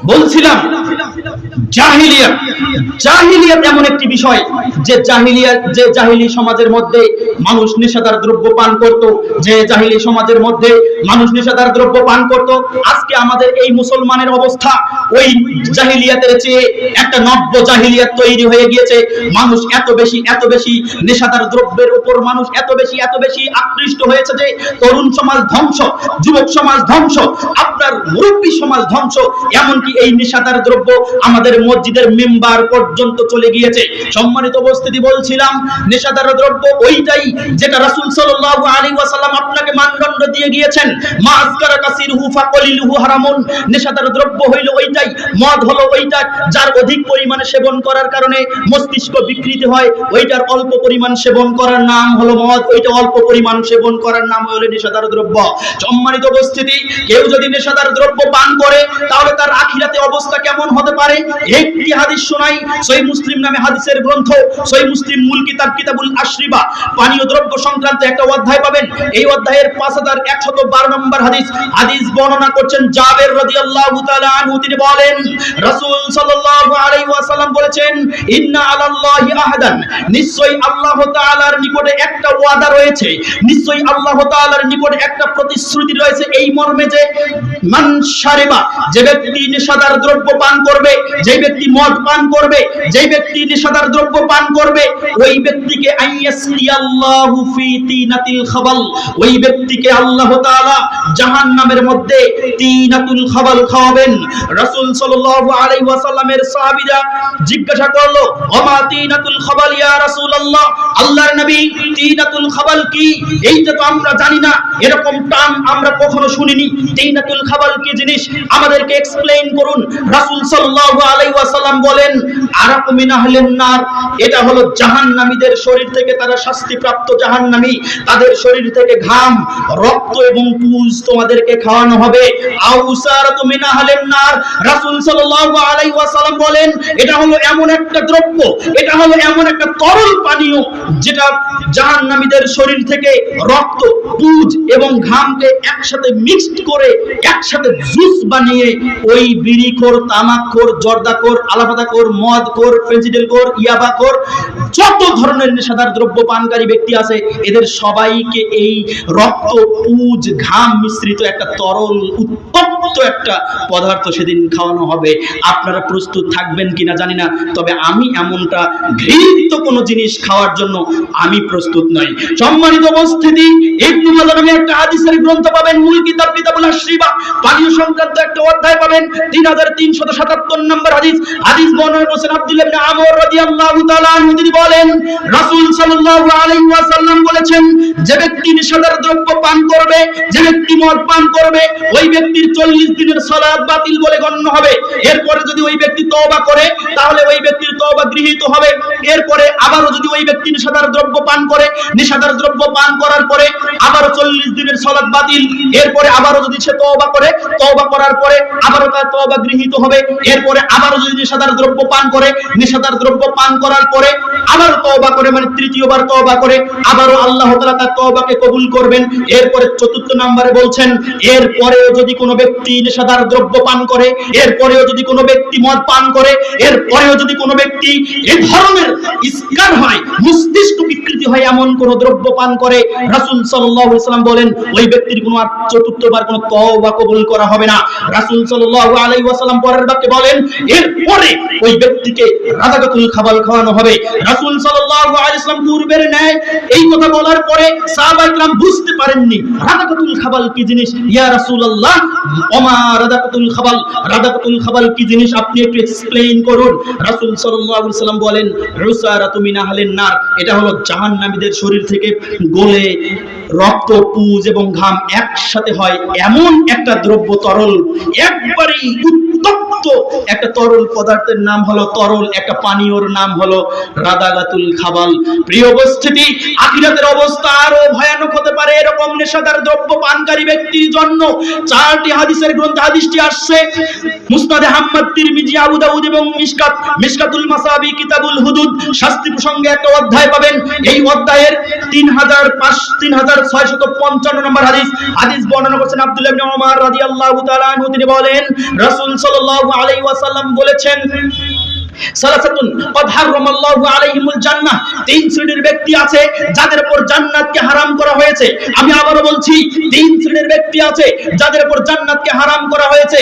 বলছিলাম জাহিলিয়াত জাহিলিয়াত এমন একটি বিষয় যে জাহিলি সমাজের মধ্যে মানুষ নেশাদার দ্রব্য পান করত, যে জাহিলি সমাজের মধ্যে মানুষ নেশাদার দ্রব্য পান করত। আজকে আমাদের এই মুসলমানের অবস্থা ওই জাহিলিয়াতের চেয়ে একটা নব্য জাহিলিয়াত তৈরি হয়ে গিয়েছে। মানুষ এত বেশি নেশাদার দ্রব্যের উপর মানুষ এত বেশি আকৃষ্ট হয়েছে যে তরুণ সমাজ ধ্বংস, যুবক সমাজ ধ্বংস, আপনার মুরব্বী সমাজ ধ্বংস, এমনকি এই নেশাদার দ্রব্য আমাদের মসজিদের মেম্বার পর্যন্ত চলে গিয়েছে। সম্মানিত উপস্থিতি, বলছিলাম নেশাদার দ্রব্য ওইটাই যেটা রাসূল সাল্লাল্লাহু আলাইহি ওয়াসাল্লাম আপনাকে মানদণ্ড দিয়ে গিয়েছেন, মা আযকারা কাসিরহু ফাকলিলহু হারামুন। নেশাদার দ্রব্য হইল ওইটাই, মদ হলো ওইটা যার অধিক পরিমাণে সেবন করার কারণে মস্তিষ্ক বিকৃতি হয়, ওইটার অল্প পরিমাণ সেবন করার নাম হলো মদ, ওইটা অল্প পরিমাণ সেবন করার নাম হলো নেশাদার দ্রব্য। সম্মানিত উপস্থিতি, কেউ যদি নেশাদার দ্রব্য পান করে তাহলে তার আখিরাতে অবস্থা কেমন হতে পারে? একটি হাদিস শোনাই, সহিহ মুসলিম নামে হাদিসের গ্রন্থ, সহিহ মুসলিম মূল কিতাব কিতাবুল আশরিবা, পানীয় দ্রব্য সংক্রান্ত একটা অধ্যায় পাবেন। এই অধ্যায়ের 5112 নম্বর হাদিস বর্ণনা করছেন জাবের রাদিয়াল্লাহু তাআলা আনহু। তিনি বলেন রাসূল সাল্লাল্লাহু আলাইহি ওয়াসাল্লাম বলেছেন, ইন্না আলাল্লাহি আহাদান, নিশ্চয়ই আল্লাহ তাআলার নিকটে একটা ওয়াদা রয়েছে, নিশ্চয়ই আল্লাহ তাআলার নিকটে একটা প্রতিশ্রুতি রয়েছে এই মর্মে যে মান শারিবা, যে ব্যক্তি নেশাদার দ্রব্য পান করবে, যে ব্যক্তি মদ পান করবে, যে ব্যক্তি নেশাদার দ্রব্য পান করবে, ওই ব্যক্তিকে আইয়াসলিয়াল্লাহু ফি তিনাতিল খাবাল, ওই ব্যক্তিকে আল্লাহ তাআলা জাহান্নামের মধ্যে তিনাতুল খাবাল খাওয়াবেন। রাসূল সাল্লাল্লাহু আলাইহি ওয়াসাল্লামের সাহাবীরা জিজ্ঞাসা করলো, ওমা তিনাতুল খাবাল ইয়া রাসূলুল্লাহ, আল্লাহর নবী তিনাতুল খাবাল কি? এইটা তো আমরা জানি না, এরকম টার্ম আমরা কখনো শুনিনি, তিনাতুল খাবাল কি জিনিস আমাদেরকে এক্সপ্লেইন করুন। রাসূল সাল্লাল্লাহু আলাইহি ওয়াসাল্লাম বলেন, আরাকু মিন আহলিন নার, এটা হলো জাহান্নামীদের শরীর থেকে, তারা শাস্তিপ্রাপ্ত জাহান্নামী, তাদের শরীর থেকে ঘাম, রক্ত এবং পুজ তোমাদেরকে খাওয়ানো হবে। আউসারাতু মিন আহলিন নার, রাসূল সাল্লাল্লাহু আলাইহি ওয়াসাল্লাম বলেন, এটা হলো এমন একটা দ্রব্য, এটা হলো এমন একটা তরল পানীয় যেটা জাহান্নামীদের শরীর থেকে রক্ত, পুজ এবং ঘামকে একসাথে মিক্সড করে একসাথে জুস বানিয়ে ওই বিড়িখোর, তামাকখোর, জর্দাখোর, আলাপাতাখোর, মদখোর, ফেন্সিডিলখোর, ইয়াবাখোর, যত ধরনের নেশাদার দ্রব্য পানকারী ব্যক্তি আছে এদের সবাইকে এই রক্ত, পুজ, ঘাম মিশ্রিত একটা তরল উত্তপ্ত একটা পদার্থ সেদিন খাওয়ানো হবে। আপনারা প্রস্তুত থাকবেন কিনা জানি না, তবে আমি এমনটা ঘৃণিত কোনো জিনিস খাওয়ার জন্য আমি প্রস্তুত নই। সম্মানিত উপস্থিতি, ইবনে মাজাহ নামে একটা হাদিসের গ্রন্থ পাবেন, মূল কিতাব কিতাবুল আশরিবা, পানীয় সংক্রান্ত একটা অধ্যায় পাবেন, 3377 নম্বর হাদিস বর্ণনা করেছেন আব্দুল্লাহ ইবনে আমর রাদিয়াল্লাহু তাআলা আনহু। তিনি বলেন রাসূল সাল্লাল্লাহু আলাইহি ওয়াসাল্লাম বলেছেন, যে ব্যক্তি নেশাদার দ্রব্য পান করবে, যে ব্যক্তি মদ পান করবে, ওই ব্যক্তির 40 দিনের সালাত বাতিল বলে গণ্য হবে। এরপরে যদি ওই ব্যক্তি তওবা করে তাহলে ওই ব্যক্তির তওবা গৃহীত হবে। এরপরে আবারও যদি ওই ব্যক্তি নেশাদার দ্রব্য পান করে, নেশাদার দ্রব্য পান করার পরে আবারও 40 দিনের সালাত বাতিল। এরপরে আবারও যদি সে তওবা করে, তওবা করার পরে আবারও তার তওবা গৃহীত হবে। এরপরে আবারও যদি নেশাদার দ্রব্য পান করে, নেশাদার দ্রব্য পান করার পরে আবার তওবা করে, মানে তৃতীয়বার তওবা করে, আবারও আল্লাহ তাআলা তার তওবাকে কবুল করবেন। এরপরে চতুর্থ নম্বরে বলছেন, এরপরেও যদি কোনো ব্যক্তি নেশাদার দ্রব্য পান করে, এরপরেও যদি কোনো ব্যক্তি মদ পান করে, এরপরেও যদি কোনো ব্যক্তি এই ধরনের ইস্কার হয়, মস্তিষ্ক বিকৃতি হয়, এমন কোন দ্রব্য পান করে, রাসূল সাল্লাল্লাহু আলাইহি ওয়াসাল্লাম বলেন ওই ব্যক্তির কোনো আর চতুর্থবার কোনো তওবা কবুল করা হবে না। রাসূল সাল্লাল্লাহু আলাইহি ওয়াসাল্লাম পরের বাক্যে বলেন, এরপরে ওই ব্যক্তিকে রাদাকাতুল খাবাল খাওয়ানো হবে। রাসূল সাল্লাল্লাহু আলাইহি ওয়াসাল্লাম পূর্বের ন্যায় এই কথা বলার পরে সাহাবায়ে কেরাম বুঝতে পারেননি রাদাকাতুল খাবাল কি জিনিস। ইয়া রাসূলুল্লাহ, ওমা রাদাকাতুল খাবাল, রাদাকাতুল খাবাল কি জিনিস আপনি একটু এক্সপ্লেইন করুন। রাসূল সাল্লাল্লাহু আলাইহি ওয়াসাল্লাম বলেন, উসারাতু মিন আহলিন নার, এটা হলো জাহান্নামীদের শরীর থেকে গলে রক্ত, পুজ এবং ঘাম একসাথে হয় এমন একটা দ্রব্য, তরল, একবারেই উত্তপ্ত বিষাক্ত একটা তরল পদার্থের নাম হলো তরল একটা পানীয়র নাম হলো রাদাগাতুল খাবাল। প্রিয় উপস্থিতি, আখিরাতের অবস্থা আরো ভয়ানক হতে পারে এরকম নেশাদার দ্রব্য পানকারী ব্যক্তির জন্য। 4টি হাদিসের গ্রন্থে হাদিসটি আসছে, মুসনাদে আহমদ, তিরমিজি, আবু দাউদ এবং মিশকাতুল মাসাবি, কিতাবুল হুদুদ। শাস্তি প্রসঙ্গে একটা অধ্যায় পাবেন। এই অধ্যায়ের 3655 নম্বর হাদিস বর্ণনা করেছেন আব্দুল্লাহ ইবনে ওমর রাদিয়াল্লাহু তাআলা আনহু। তিনি বলেন, রাসূল সাল্লাল্লাহু আলাইহি ওয়াসাল্লাম বলেছেন, সালাসাতুন ক্বাদ হারামাল্লাহু আলাইহিমুল জান্নাহ, 3 শ্রেণীর ব্যক্তি আছে যাদের উপর জান্নাতকে হারাম করা হয়েছে। আমি আবারো বলছি, 3 শ্রেণীর ব্যক্তি আছে যাদের উপর জান্নাতকে হারাম করা হয়েছে।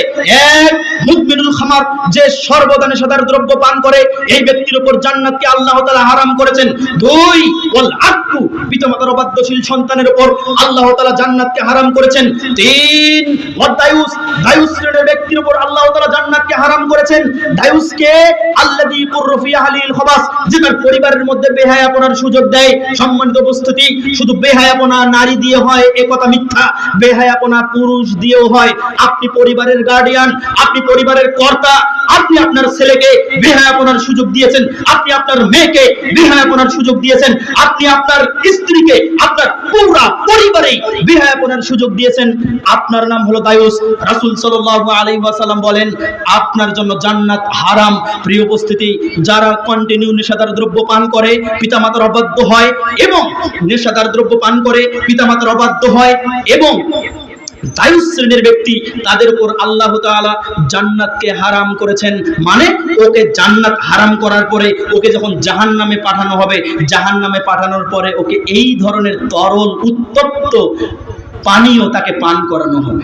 এক, মুদমিনুল খামার, যে সর্বদা নেশাদার দ্রব্য পান করে, এই ব্যক্তির উপর জান্নাতকে আল্লাহ তাআলা হারাম করেছেন। 2, ওয়াল আকু, পিতামাতার অবাধ্যশীল সন্তানের উপর আল্লাহ তাআলা জান্নাতকে হারাম করেছেন। 3, ওয়াদ দায়ুস, দায়ুস শ্রেণীর ব্যক্তির উপর আল্লাহ তাআলা জান্নাতকে হারাম করেছেন। দায়ুসকে আল্লাযী কুররু ফি আহলিল খাবাস, যে তার পরিবারের মধ্যে বেহায়াপনার সুযোগ দেয়। সম্মানিত উপস্থিতি, শুধু বেহায়াপনা নারী দিয়ে হয় এ কথা মিথ্যা, বেহায়াপনা পুরুষ দিয়েও হয়। আপনি পরিবারের গার্ডিয়ান, আপনি পরিবারের কর্তা, আপনি আপনার ছেলেকে বেহায়াপনার সুযোগ দিয়েছেন, আপনি আপনার মেয়েকে বেহায়াপনার সুযোগ দিয়েছেন, আপনি আপনার স্ত্রীকে, আপনার পুরো পরিবারেই বেহায়াপনার সুযোগ দিয়েছেন। আপনার নাম হলো দায়ুস। রাসূল সাল্লাল্লাহু আলাইহি ওয়াসাল্লাম বলেন, আপনার জন্য জান্নাত হারাম। প্রিয় উপস্থিতি, যারা কন্টিনিউ নেশাদার দ্রব্য পান করে, পিতামাতার অবাধ্য হয়, এবং নেশাদার দ্রব্য পান করে পিতামাতার অবাধ্য হয় এবং দায়ুস শ্রেণীর ব্যক্তি, তাদের উপর আল্লাহ তাআলা জান্নাতকে হারাম করেছেন। মানে ওকে জান্নাত হারাম করার পরে ওকে যখন জাহান্নামে পাঠানো হবে, জাহান্নামে পাঠানোর পরে ওকে এই ধরনের তরল উত্তপ্ত পানীয় তাকে পান করানো হবে।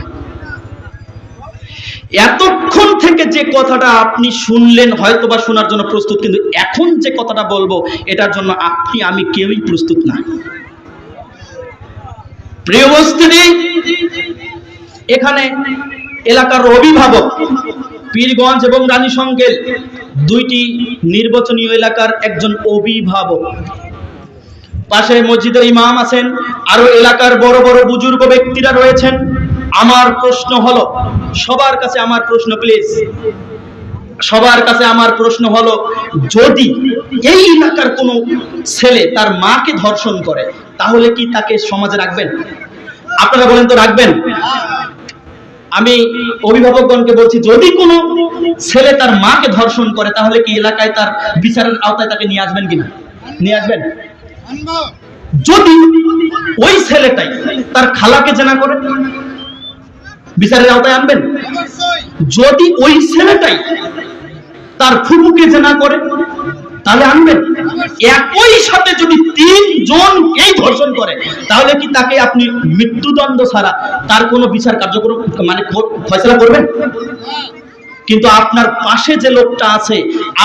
এতক্ষণ থেকে যে কথাটা আপনি শুনলেন হয়তোবা শোনার জন্য প্রস্তুত, কিন্তু এখন যে কথাটা বলবো এটার জন্য আপনি আমি কেউই প্রস্তুত না। প্রিয় উপস্থিতি, এখানে এলাকার অভিভাবক পীরগঞ্জ এবং রানীশঙ্কেল, 2টি নির্বাচনীয় এলাকার একজন অভিভাবক, পাশে মসজিদের ইমাম আছেন, আরো এলাকার বড় বড় বুজুর্গ ব্যক্তিরা রয়েছেন। আমার প্রশ্ন হলো, সবার কাছে আমার প্রশ্ন, প্লিজ সবার কাছে আমার প্রশ্ন হলো, যদি এই এলাকার কোনো ছেলে তার মাকে ধর্ষণ করে, তাহলে কি তাকে সমাজে রাখবেন? আপনারা বলেন তো রাখবেন? আমি অভিভাবকগণকে বলছি, যদি কোনো ছেলে তার মাকে ধর্ষণ করে, তাহলে কি এলাকায় তার বিচারের আওতায় তাকে নিয়ে আসবেন কিনা? নিয়ে আসবেন? যদি ওই ছেলেটাই তার খালাকে জেনা করে, বিচারের আওতায় আনবেন? যদি ওই ছেলেটাই তার ফুফুকে জেনা করে, তাহলে আনবেন? একই সাথে যদি 3 জনকেই ধর্ষণ করে, তাহলে কি তাকে আপনি মৃত্যুদণ্ড ছাড়া তার কোনো বিচার কার্যক্রম মানে ফয়সালা করবেন? কিন্তু আপনার পাশে যে লোকটা আছে,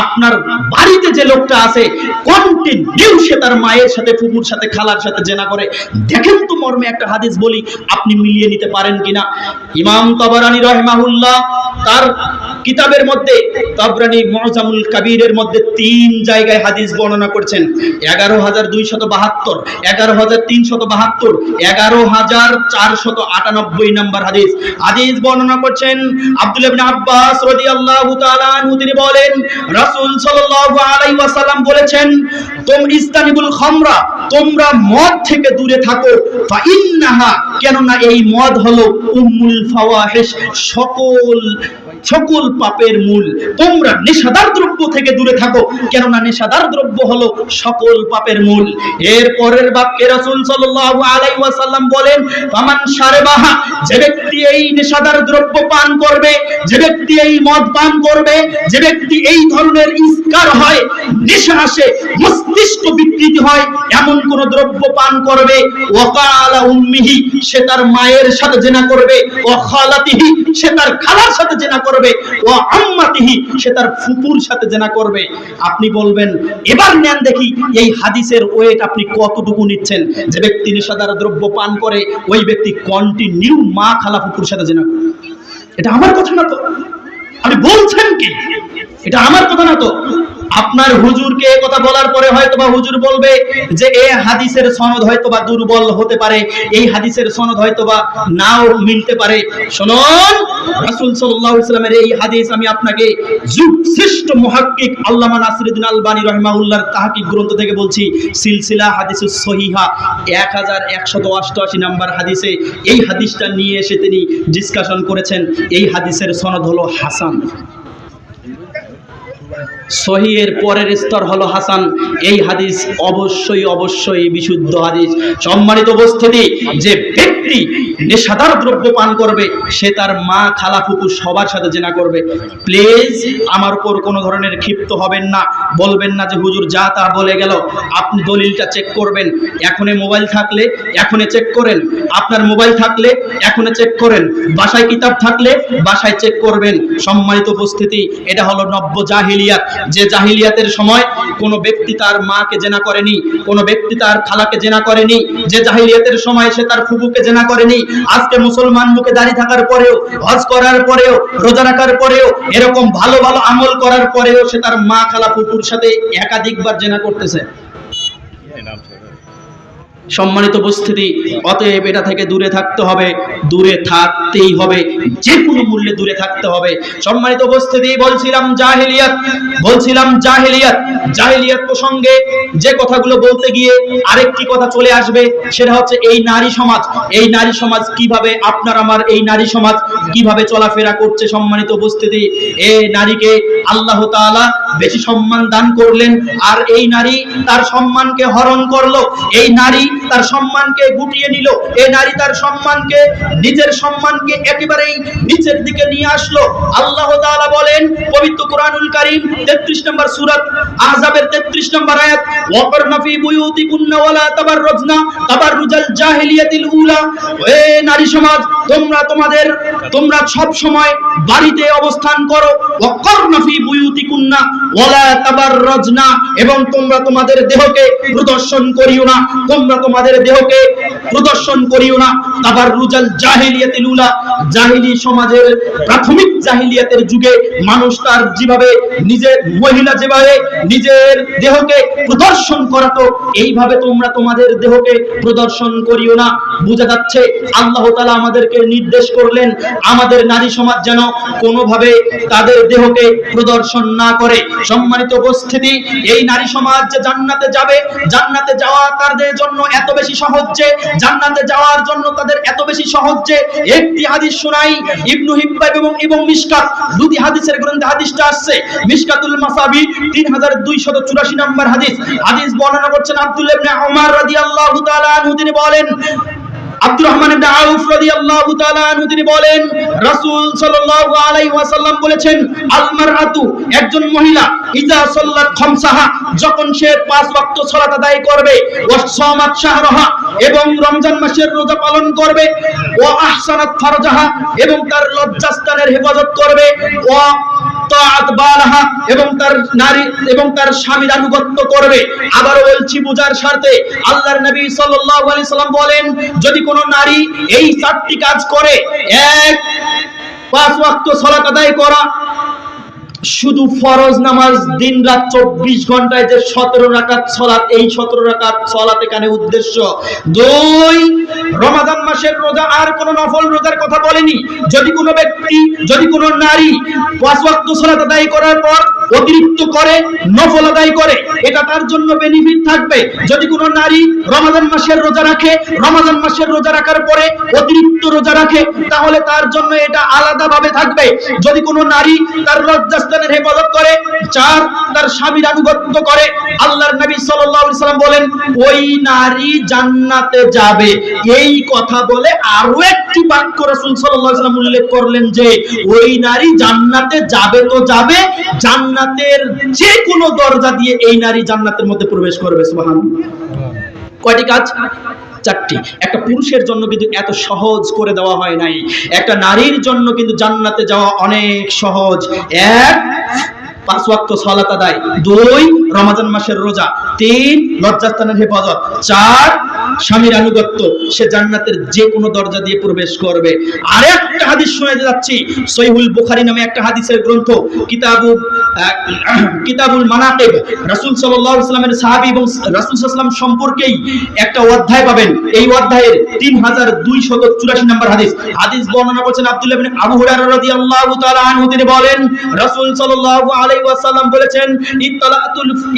আপনার বাড়িতে যে লোকটা আছে, কন্টিনিউ সে তার মায়ের সাথে, ফুফুর সাথে, খালার সাথে জেনা করে। দেখেন তো মর্মে একটা হাদিস বলি, আপনি মিলিয়ে নিতে পারেন কিনা। ইমাম তাবারানী রাহিমাহুল্লাহ তার কিতাবের মধ্যে, তাবরানী মুআজামুল কাবীরের মধ্যে 3 জায়গায় হাদিস বর্ণনা করেছেন। 11272, 11372, 11498 নম্বর হাদিস বর্ণনা করছেন আব্দুল্লাহ ইবনে আব্বাস রাদিয়াল্লাহু তাআলা আনহু। তিনি বলেন, রাসূল সাল্লাল্লাহু আলাইহি ওয়াসাল্লাম বলেছেন, ইস্তানিবুল খামরা, তোমরা মদ থেকে দূরে থাকো, ফা ইন্নাহা, কেননা এই মদ হলো উম্মুল ফাওয়াহিশ, সকল পাপের মূল। তোমরা নেশাদার দ্রব্য থেকে দূরে থাকো, কেননা নেশাদার দ্রব্য হলো সকল পাপের মূল। এর পরের বাক্যে রাসূল সাল্লাল্লাহু আলাইহি ওয়াসাল্লাম বলেন, ফামান শারবাহা, যে ব্যক্তি এই নেশাদার দ্রব্য পান করবে, যে ব্যক্তি এই মদ পান করবে, যে ব্যক্তি এই ধরনের ইস্কার হয়, নেশা আসে, মস্তিষ্ক বিকৃতি হয়, এমন কোন দ্রব্য পান করবে, ওয়াকালা উম্মিহি, সে তার মায়ের সাথে জিনা করবে, ওয়া খালাতিহি, সে তার খালার সাথে জিনা করবে, ওয়া আম্মাতিহি, সে তার ফুপুর সাথে জিনা করবে। আপনি বলবেন, এবার নেন দেখি এই হাদিসের ওয়েট আপনি কতটুকু নিচ্ছেন। যে ব্যক্তি নেশাদার দ্রব্য পান করে, ওই ব্যক্তি কন্টিনিউ মা, খালা, ফুপুর সাথে জিনা করে। এটা আমার কথা না তো, আপনি বলছেন কি? এটা আমার কথা না তো। আপনার হুজুরকে এই কথা বলার পরে হয়তোবা হুজুর বলবে যে এই হাদিসের সনদ হয়তোবা দুর্বল হতে পারে, এই হাদিসের সনদ হয়তোবা নাও মিলতে পারে। শুনুন, রাসূল সাল্লাল্লাহু আলাইহি ওয়াসাল্লামের এই হাদিস আমি আপনাকে যুগ শ্রেষ্ঠ মুহাক্কিক আল্লামা নাসিরুদ্দিন আলবানী রাহিমাহুল্লাহর তাহকিক গ্রন্থ থেকে বলছি, সিলসিলা হাদিসুস সহিহা 1188 নাম্বার হাদিসে এই হাদিসটা নিয়ে এসে তিনি ডিসকাশন করেছেন। এই হাদিসের সনদ হলো হাসান, সহিহের পরের স্তর হলো হাসান। এই হাদিস অবশ্যই অবশ্যই বিশুদ্ধ হাদিস। সম্মানিত উপস্থিতি, যে ব্যক্তি নেশাদার দ্রব্য পান করবে সে তার মা, খালা, ফুপু সবার সাথে জেনা করবে। প্লিজ আমার উপর কোনো ধরনের ক্ষিপ্ত হবেন না, বলবেন না যে হুজুর যা তা বলে গেল। আপনি দলিলটা চেক করবেন, এখনই মোবাইল থাকলে এখনই চেক করেন, আপনার মোবাইল থাকলে এখনই চেক করেন, বাসায় কিতাব থাকলে বাসায় চেক করবেন। সম্মানিত উপস্থিতি, এটা হলো নব্য জাহিলিয়াত, যে জাহিলিয়াতের সময় কোনো ব্যক্তি তার মাকে জেনা করেনি, কোনো ব্যক্তি তার খালাকে জেনা করেনি, যে জাহিলিয়াতের সময় সে তার ফুফুকে জেনা করেনি। আজকে মুসলমান মুখে দাড়ি থাকার পরেও, হজ করার পরেও, রোজা রাখার পরেও, এরকম ভালো ভালো আমল করার পরেও সে তার মা, খালা, ফুফুর সাথে একাধিকবার জেনা করতেছে। সম্মানিত উপস্থিতি, অতএব এটা থেকে দূরে থাকতে হবে, দূরে থাকতেই হবে, যে কোনো মূল্যে দূরে থাকতে হবে। সম্মানিত উপস্থিতি, বলছিলাম জাহিলিয়াত প্রসঙ্গে যে কথাগুলো বলতে গিয়ে আরেকটি কথা চলে আসবে, সেটা হচ্ছে এই নারী সমাজ। এই নারী সমাজ কিভাবে, আপনার আমার এই নারী সমাজ কিভাবে চলাফেরা করছে। সম্মানিত উপস্থিতি, এই নারীকে আল্লাহ তাআলা বেশি সম্মান দান করলেন, আর এই নারী তার সম্মানকে হরণ করলো, এই নারী তার সম্মানকে গুটিয়ে নিল, এই নারী তার সম্মানকে, নিজের সম্মানকে একেবারেই নিচের দিকে নিয়ে আসলো। আল্লাহ তাআলা বলেন পবিত্র কুরআনুল কারীম 33 নম্বর সূরা আহজাবের 33 নম্বর আয়াত, ওয়াকারনা ফি বুয়ুতিকুন্না ওয়ালা তাবাররুজনা তাবাররুজাল জাহিলিয়াতিল উলা। হে নারী সমাজ, তোমরা সব সময় বাড়িতে অবস্থান করো, ওয়াকারনা ফি বুয়ুতিকুন্না ওয়ালা তাবাররুজনা, এবং তোমরা তোমাদের দেহকে প্রদর্শন করিও না, তোমরা তোমাদের দেহকে প্রদর্শন করিও না। তাবাররুজাল জাহিলিয়াতিল উলা, জাহিলি সমাজের প্রাথমিক জাহিলিয়াতের যুগে মানুষ তার যেভাবে নিজের মহিলা যেভাবে নিজের দেহকে প্রদর্শন করাতো, এইভাবে তোমরা তোমাদের দেহকে প্রদর্শন করিও না। বোঝা যাচ্ছে আল্লাহ তাআলা আমাদেরকে নির্দেশ করলেন আমাদের নারী সমাজ যেন কোনোভাবে তাদের দেহকে প্রদর্শন না করে। সম্মানিত উপস্থিতি, এই নারী সমাজ যে জান্নাতে যাবে, জান্নাতে যাওয়া তাদের জন্য এত বেশি সহজ যে, জান্নাতে যাওয়ার জন্য তাদের এত বেশি সহজ যে, একটি হাদিস শোনাই, ইবনু হিব্বান এবং মিশকাত, দুটি হাদিসের গ্রন্থে হাদিসটা আসছে। মিশকাতুল মাসাবি 3284 নম্বর হাদিস বর্ণনা করছেন আব্দুল্লাহ ইবনে উমর রাদিয়াল্লাহু তাআলা আনহু। তিনি বলেন, আব্দুর রহমান ইবনে আউফ রাদিয়াল্লাহু তাআলা আনহু তিনি বলেন, রাসূল সাল্লাল্লাহু আলাইহি ওয়াসাল্লাম বলেছেন, আল মারআতু, একজন মহিলা, ইজা সাল্লাত খামসাহা, যখন সে 5 ওয়াক্ত সালাত আদায় করবে, ওয়া সামাত শাহরাহা, এবং রমজান মাসের রোজা পালন করবে, ওয়া আহসানাত ফারজাহা, এবং তার লজ্জাস্থানের হেফাজত করবে, ওয়া তাআত বালাহা, এবং তার নারী এবং তার স্বামীর আনুগত্য করবে। আবারো বলছি বুঝার স্বার্থে, আল্লাহর নবী সাল্লাল্লাহু আলাইহি সাল্লাম বলেন, যদি কোন নারী এই 4টি কাজ করে, 1 5 ওয়াক্ত সালাত আদায় করা, শুধু ফরজ নামাজ দিন রাত 24 ঘন্টায় যে 17 রাকাত সালাত, এই 17 রাকাত সালাত এখানে উদ্দেশ্য। 2 রমাদান মাসের রোজা, আর কোন নফল রোজার কথা বলেনি। যদি কোনো ব্যক্তি, যদি কোনো নারী 5 ওয়াক্ত সালাত আদায় করার পর অতিরিক্ত করে নফল আদায় করে, এটা তার জন্য বেনিফিট থাকবে। যদি কোনো নারী রমাদান মাসের রোজা রাখে, রমাদান মাসের রোজা রাখার পরে অতিরিক্ত রোজা রাখে, তাহলে তার জন্য এটা আলাদাভাবে থাকবে। যদি কোনো নারী তার লজ্জাস্থানের হেফাজত করে, 4 তার স্বামীর আনুগত্য করে, আল্লাহর নবী সাল্লাল্লাহু আলাইহি সাল্লাম বলেন ওই নারী জান্নাতে যাবে। এই কথা বলে আরো একটি বাক্য রাসূল সাল্লাল্লাহু আলাইহি সাল্লাম উল্লেখ করলেন যে ওই নারী জান্নাতে যাবে তো যাবে, জান্নাতের যে কোনো দরজা দিয়ে এই নারী জান্নাতের মধ্যে প্রবেশ করবে। সুবহানাল্লাহ। কয়টি কাজ? 4টি। একটা পুরুষের জন্য কিন্তু এত সহজ করে দেওয়া হয় নাই, একটা নারীর জন্য কিন্তু জান্নাতে যাওয়া অনেক সহজ। 1 5 ওয়াক্ত সালাত আদায়, 2 রমজান মাসের রোজা, 3 লজ্জাস্থানের হেফাজত, 4 স্বামীর আনুগত্য, সে জান্নাতের যে কোনো দরজা দিয়ে প্রবেশ করবে। আরেকটা হাদিস শোনাতে যাচ্ছি, সহিহুল বুখারী নামে একটা হাদিসের গ্রন্থ, কিতাবুল মানাকিব, রাসূল সাল্লাল্লাহু আলাইহি ওয়াসাল্লামের সাহাবী এবং রাসূল সাল্লাল্লাহু আলাইহি ওয়াসাল্লাম সম্পর্কেই একটা অধ্যায় পাবেন। এই অধ্যায়ের 3284 নম্বর হাদিস। হাদিস বর্ণনা করেছেন আব্দুল্লাহ ইবনে আবু হুরায়রা রাদিয়াল্লাহু তাআলা আনহু। তিনি বলেন, রাসূল সাল্লাল্লাহু আলাইহি ওয়াসাল্লাম বলেছেন,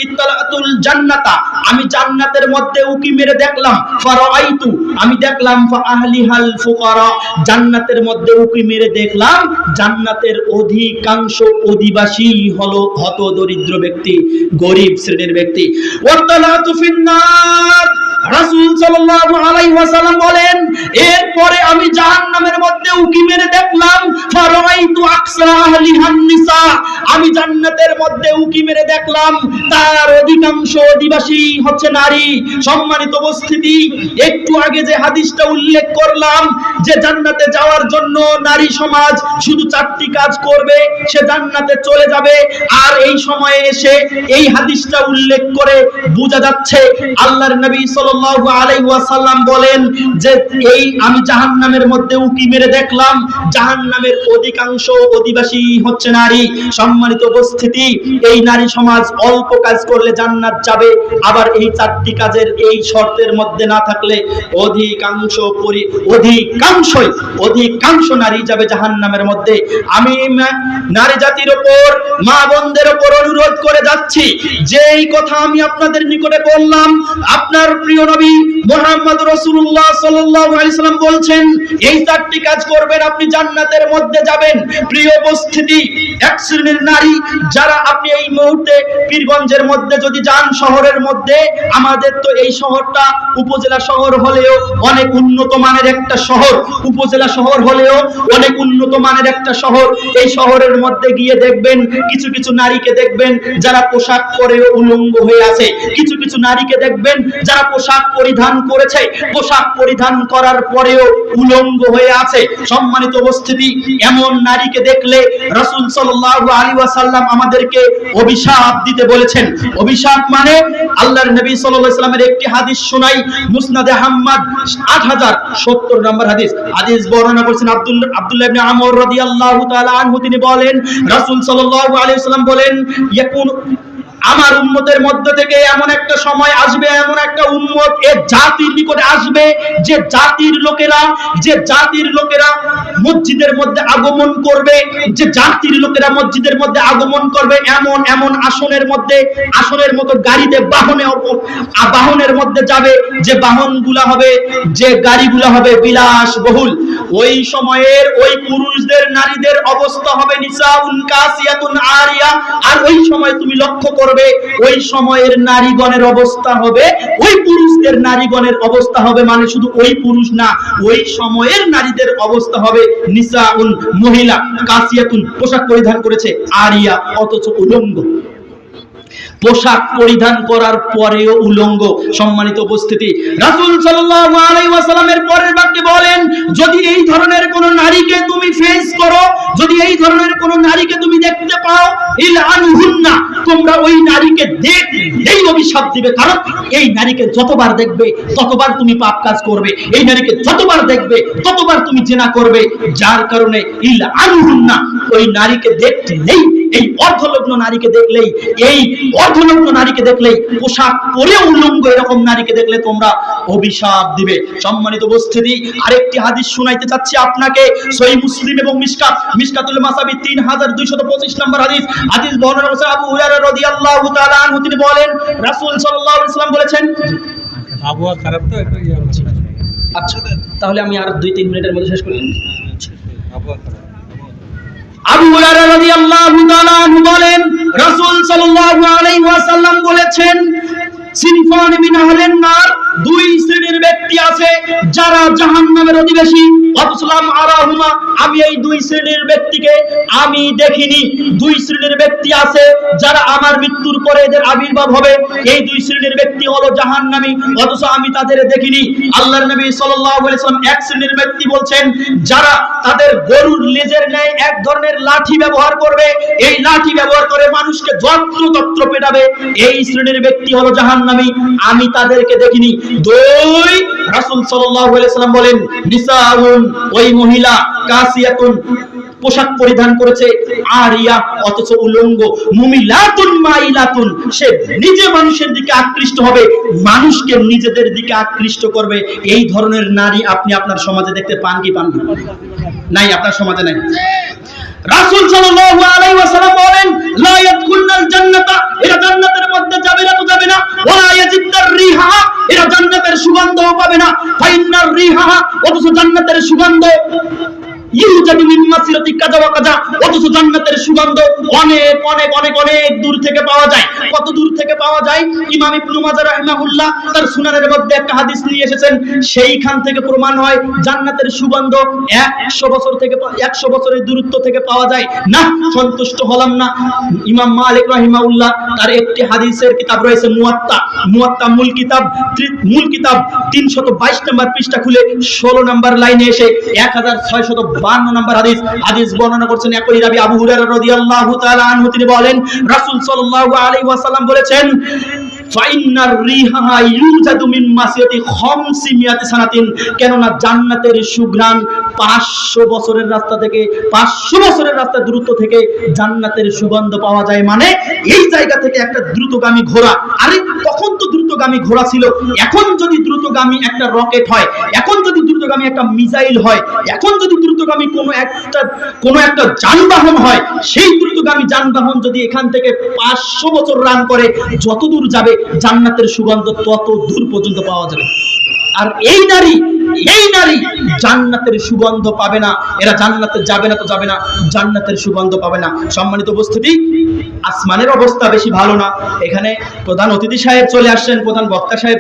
ইত্তালাতুল জান্নাতা, আমি জান্নাতের মধ্যে উকি মেরে দেখলাম, ফারাআইতু, আমি দেখলাম, ফাআহলিহাল ফুকারা, জান্নাতের মধ্যে উকি মেরে দেখলাম জান্নাতের অধিকাংশ অধিবাসী হলো হত দরিদ্র ব্যক্তি, গরীব শ্রেণীর ব্যক্তি। ওয়াত্তালাতু ফিন্নার, রাসূল সাল্লাল্লাহু আলাইহি ওয়াসাল্লাম বলেন, এরপরে আমি জাহান্নামের মধ্যে উকি মেরে দেখলাম, ফারাআইতু আকসারা আহলিহান নিসা, আমি জান্নাতের মধ্যে উকি মেরে দেখলাম তার অধিকাংশ অধিবাসী হচ্ছে নারী। সম্মানিত উপস্থিতি, একটু আগে যে হাদিসটা উল্লেখ করলাম যে জান্নাতে যাওয়ার জন্য নারী সমাজ শুধু 4টি কাজ করবে, সে জান্নাতে চলে যাবে, আর এই সময়ে এসে এই হাদিসটা উল্লেখ করে বোঝা যাচ্ছে আল্লাহর নবী সাল্লাল্লাহু আলাইহি ওয়াসাল্লাম বলেন যে এই আমি জাহান্নামের মধ্যে উকি মেরে দেখলাম জাহান্নামের অধিকাংশ অধিবাসী হচ্ছে নারী। সম্মানিত উপস্থিতি, এই নারী সমাজ অল্প কাজ করলে জান্নাত যাবে, আবার এই 4টি কাজের এই শর্তের মধ্যে না থাকলে অধিকাংশ নারী যাবে জাহান্নামের মধ্যে। আমি নারী জাতির উপর, মা বোনদের উপর অনুরোধ করে যাচ্ছি, যে এই কথা আমি আপনাদের নিকটে বললাম, আপনার প্রিয় নবী মুহাম্মদ রাসূলুল্লাহ সাল্লাল্লাহু আলাইহি সাল্লাম বলছেন এই 4টি কাজ করবেন আপনি জান্নাতের মধ্যে যাবেন। প্রিয় উপস্থিতি, এক শ্রেণীর নারী যারা আপনি এই মুহূর্তে পীরগঞ্জের মধ্যে যদি যান, শহরের মধ্যে, আমাদের তো এই শহরটা উপজেলা শহর হলেও অনেক উন্নত মানের একটা শহর, উপজেলা শহর হলেও অনেক উন্নত মানের একটা শহর। এই শহরের মধ্যে গিয়ে দেখবেন কিছু কিছু নারীকে দেখবেন যারা পোশাক পরে উলঙ্গ হয়ে আছে, কিছু কিছু নারীকে দেখবেন যারা পোশাক পরিধান করেছে, পোশাক পরিধান করার পরেও উলঙ্গ হয়ে আছে। সম্মানিত উপস্থিতি, এমন নারীকে দেখলে রাসূল সাল্লাল্লাহু আলাইহি ওয়াসাল্লাম আমাদেরকে অভিশাপ দিতে বলেছেন। অভিশাপ মানে আল্লাহর নবী সাল্লাল্লাহু আলাইহি ওয়াসাল্লামের একটি হাদিস শোনাই, মুসনাদে আহমদ 8070 নম্বর হাদিস। হাদিস বর্ণনা করেছেন আব্দুল্লাহ ইবনে আমর রাদিয়াল্লাহু তাআলা আনহু। তিনি বলেন, রাসূল সাল্লাল্লাহু আলাইহি ওয়াসাল্লাম বলেন, ইয়াকুন, আমার উম্মতের মধ্য থেকে এমন একটা সময় আসবে, এমন একটা উম্মত এ জাতির নিকটে আসবে যে জাতির লোকেরা মসজিদের মধ্যে আগমন করবে, যে জাতির লোকেরা মসজিদের মধ্যে আগমন করবে এমন এমন আসনের মতো গাড়িতে বাহনের মধ্যে যাবে, যে বাহনগুলা হবে, যে গাড়িগুলা হবে বিলাসবহুল। ওই সময়ের ওই পুরুষদের, নারীদের অবস্থা হবে নিসাউন কাসিয়াতুন আরিয়া। আর ওই সময় তুমি লক্ষ্য করবে ওই সময়ের নারীগণের অবস্থা হবে, ওই পুরুষদের নারীগণের অবস্থা হবে, মানে শুধু ওই পুরুষ না, ওই সময়ের নারীদের অবস্থা হবে নিসাউন, মহিলা, কাসিয়াতুন, পোশাক পরিধান করেছে, আরিয়া, অথচ উলঙ্গ, পোশাক পরিধান করার পরেও উলঙ্গ। সম্মানিত উপস্থিতি, রাসূল সাল্লাল্লাহু আলাইহি ওয়াসাল্লামের পরের বাক্যে বলেন, যদি এই ধরনের কোন নারীকে তুমি ফেস করো, যদি এই ধরনের কোন নারীকে তুমি দেখতে পাও, ইলআনহুন্না, তোমরা ওই নারীকে দেখলেই অভিশাপ দিবে, কারণ এই নারীকে যতবার দেখবে ততবার তুমি পাপ কাজ করবে, এই নারীকে যতবার দেখবে ততবার তুমি জিনা করবে, যার কারণে ইলআনহুন্না, ওই নারীকে দেখলেই, এই অর্ধনগ্ন নারীকে দেখলেই, পোশাক পরে উলঙ্গ এরকম নারীকে দেখলে তোমরা অভিশাপ দিবে। সম্মানিত উপস্থিতি, আরেকটি হাদিস শোনাইতে চাচ্ছি আপনাকে, সহিহ মুসলিম এবং মিশকাতুল মাসাবি 3225 নম্বর হাদিস। হাদিস বর্ণনা করেছেন আবু হুরায়রা রাদিয়াল্লাহু তাআলা আনহু। তিনি বলেন, রাসূল সাল্লাল্লাহু আলাইহি ওয়াসাল্লাম বলেছেন, আবহাওয়া খারাপ তো একটু আচ্ছা, তাহলে আমি আর 2-3 মিনিটের মধ্যে শেষ করে দিই। আবহাওয়া খারাপ। আবু হুরায়রা রাদিয়াল্লাহু তাআলা আনহু বলেন, রাসূল সাল্লাল্লাহু আলাইহি ওয়াসাল্লাম বলেছেন, সিনফান মিন আহলিন নার, দুই শ্রেণীর ব্যক্তি আছে যারা জাহান্নামের অধিবাসী, অথচ লাম আরাহুমা, আমি এই দুই শ্রেণীর ব্যক্তিকে আমি দেখিনি। দুই শ্রেণীর ব্যক্তি আছে যারা আমার মৃত্যুর পরে এদের আবির্ভাব হবে, এই দুই শ্রেণীর ব্যক্তি হলো জাহান্নামী, অথচ আমি তাদের দেখিনি। আল্লাহর নবী সাল্লাল্লাহু আলাইহি ওয়াসাল্লাম এক শ্রেণীর ব্যক্তি বলছেন যারা তাদের গরুর লেজের ন্যায় এক ধরনের লাঠি ব্যবহার করবে, এই লাঠি ব্যবহার করে মানুষকে যত্র পেটাবে, এই শ্রেণীর ব্যক্তি হলো জাহান্নামী, আমি তাদেরকে দেখিনি। দুই, রাসূল সাল্লাল্লাহু আলাইহি ওয়াসাল্লাম বলেন নিসাউন, ওই মহিলা কাসিয়াতুন, পোশাক পরিধান করেছে, আরিয়া, অথচ উলঙ্গ, মুমিলাতুন মাইলাতুন, সে নিজে মানুষের দিকে আকৃষ্ট হবে, মানুষকে নিজেদের দিকে আকৃষ্ট করবে। এই ধরনের নারী আপনি আপনার সমাজে দেখতে পান কি পান না? নাই, আপনার সমাজে নাই। রাসূল সাল্লাল্লাহু আলাইহি ওয়াসাল্লাম বলেন লা ইয়াদখুলুল জান্নাতা, এরা জান্নাতের মধ্যে যাবে না তো যাবে না, ওয়া ইয়াজিদুর রিহা, এরা জান্নাতের সুগন্ধও পাবে না, ফাইন্নার রিহা, অথচ জান্নাতের সুগন্ধ ইউজাদু মিন মাসিরাতি কাযা ওয়া কাযা, অথচ জান্নাতের সুগন্ধ অনেক অনেক অনেক অনেক দূর থেকে পাওয়া যায়। কত দূর থেকে পাওয়া যায়? ইমাম ইবনে মাজাহ রাহিমাহুল্লাহ তার সুনানের মধ্যে একটা হাদিস নিয়ে এসেছেন, সেইখান থেকে প্রমাণ হয় জান্নাতের সুগন্ধ 100 বছর থেকে 100 বছরের দূরত্ব থেকে পাওয়া যায়। না, সন্তুষ্ট হলাম না। ইমাম মালিক রাহিমাহুল্লাহ তার একটি হাদিসের কিতাব রয়েছে মুয়াত্তা, মুয়াত্তা মূল কিতাব 322 নম্বর পৃষ্ঠা খুলে 16 নম্বর লাইনে এসে 1652 নম্বর হাদিস বর্ণনা করছেন একই রাবী আবু হুরায়রা রাদিয়াল্লাহু তাআলা আনহু, তিনি বলেন রাসূল সাল্লাল্লাহু আলাইহি ওয়াসাল্লাম বলেছেন ফাইন্নার রিহা ইউজাদু মিন মাসিয়াতি 500 সানাতিন, কেননা জান্নাতের সুঘ্রাণ 500 বছরের রাস্তা থেকে 500 বছরের রাস্তা দূরত্ব থেকে জান্নাতের সুগন্ধ পাওয়া যায়। মানে এই জায়গা থেকে একটা দ্রুতগামী ঘোড়া, আরে তখন তো দ্রুতগামী ঘোড়া ছিল, এখন যদি দ্রুতগামী একটা রকেট হয়, এখন যদি দ্রুতগামী একটা মিসাইল হয়, এখন যদি দ্রুতগামী কোনো একটা যানবাহন হয়, সেই দ্রুতগামী যানবাহন যদি এখান থেকে 500 বছর রান করে, যত দূর যাবে জান্নাতের সুগন্ধ তত দূর পর্যন্ত পাওয়া যাবে। আর এই নারী জান্নাতের সুগন্ধ পাবে না, এরা জান্নাতে যাবে না তো যাবে না, জান্নাতের সুগন্ধ পাবে না। সম্মানিত উপস্থিতি, আসমানের অবস্থা বেশি ভালো না। এখানে প্রধান অতিথি সাহেব চলে আসছেন, প্রধান বক্তা সাহেব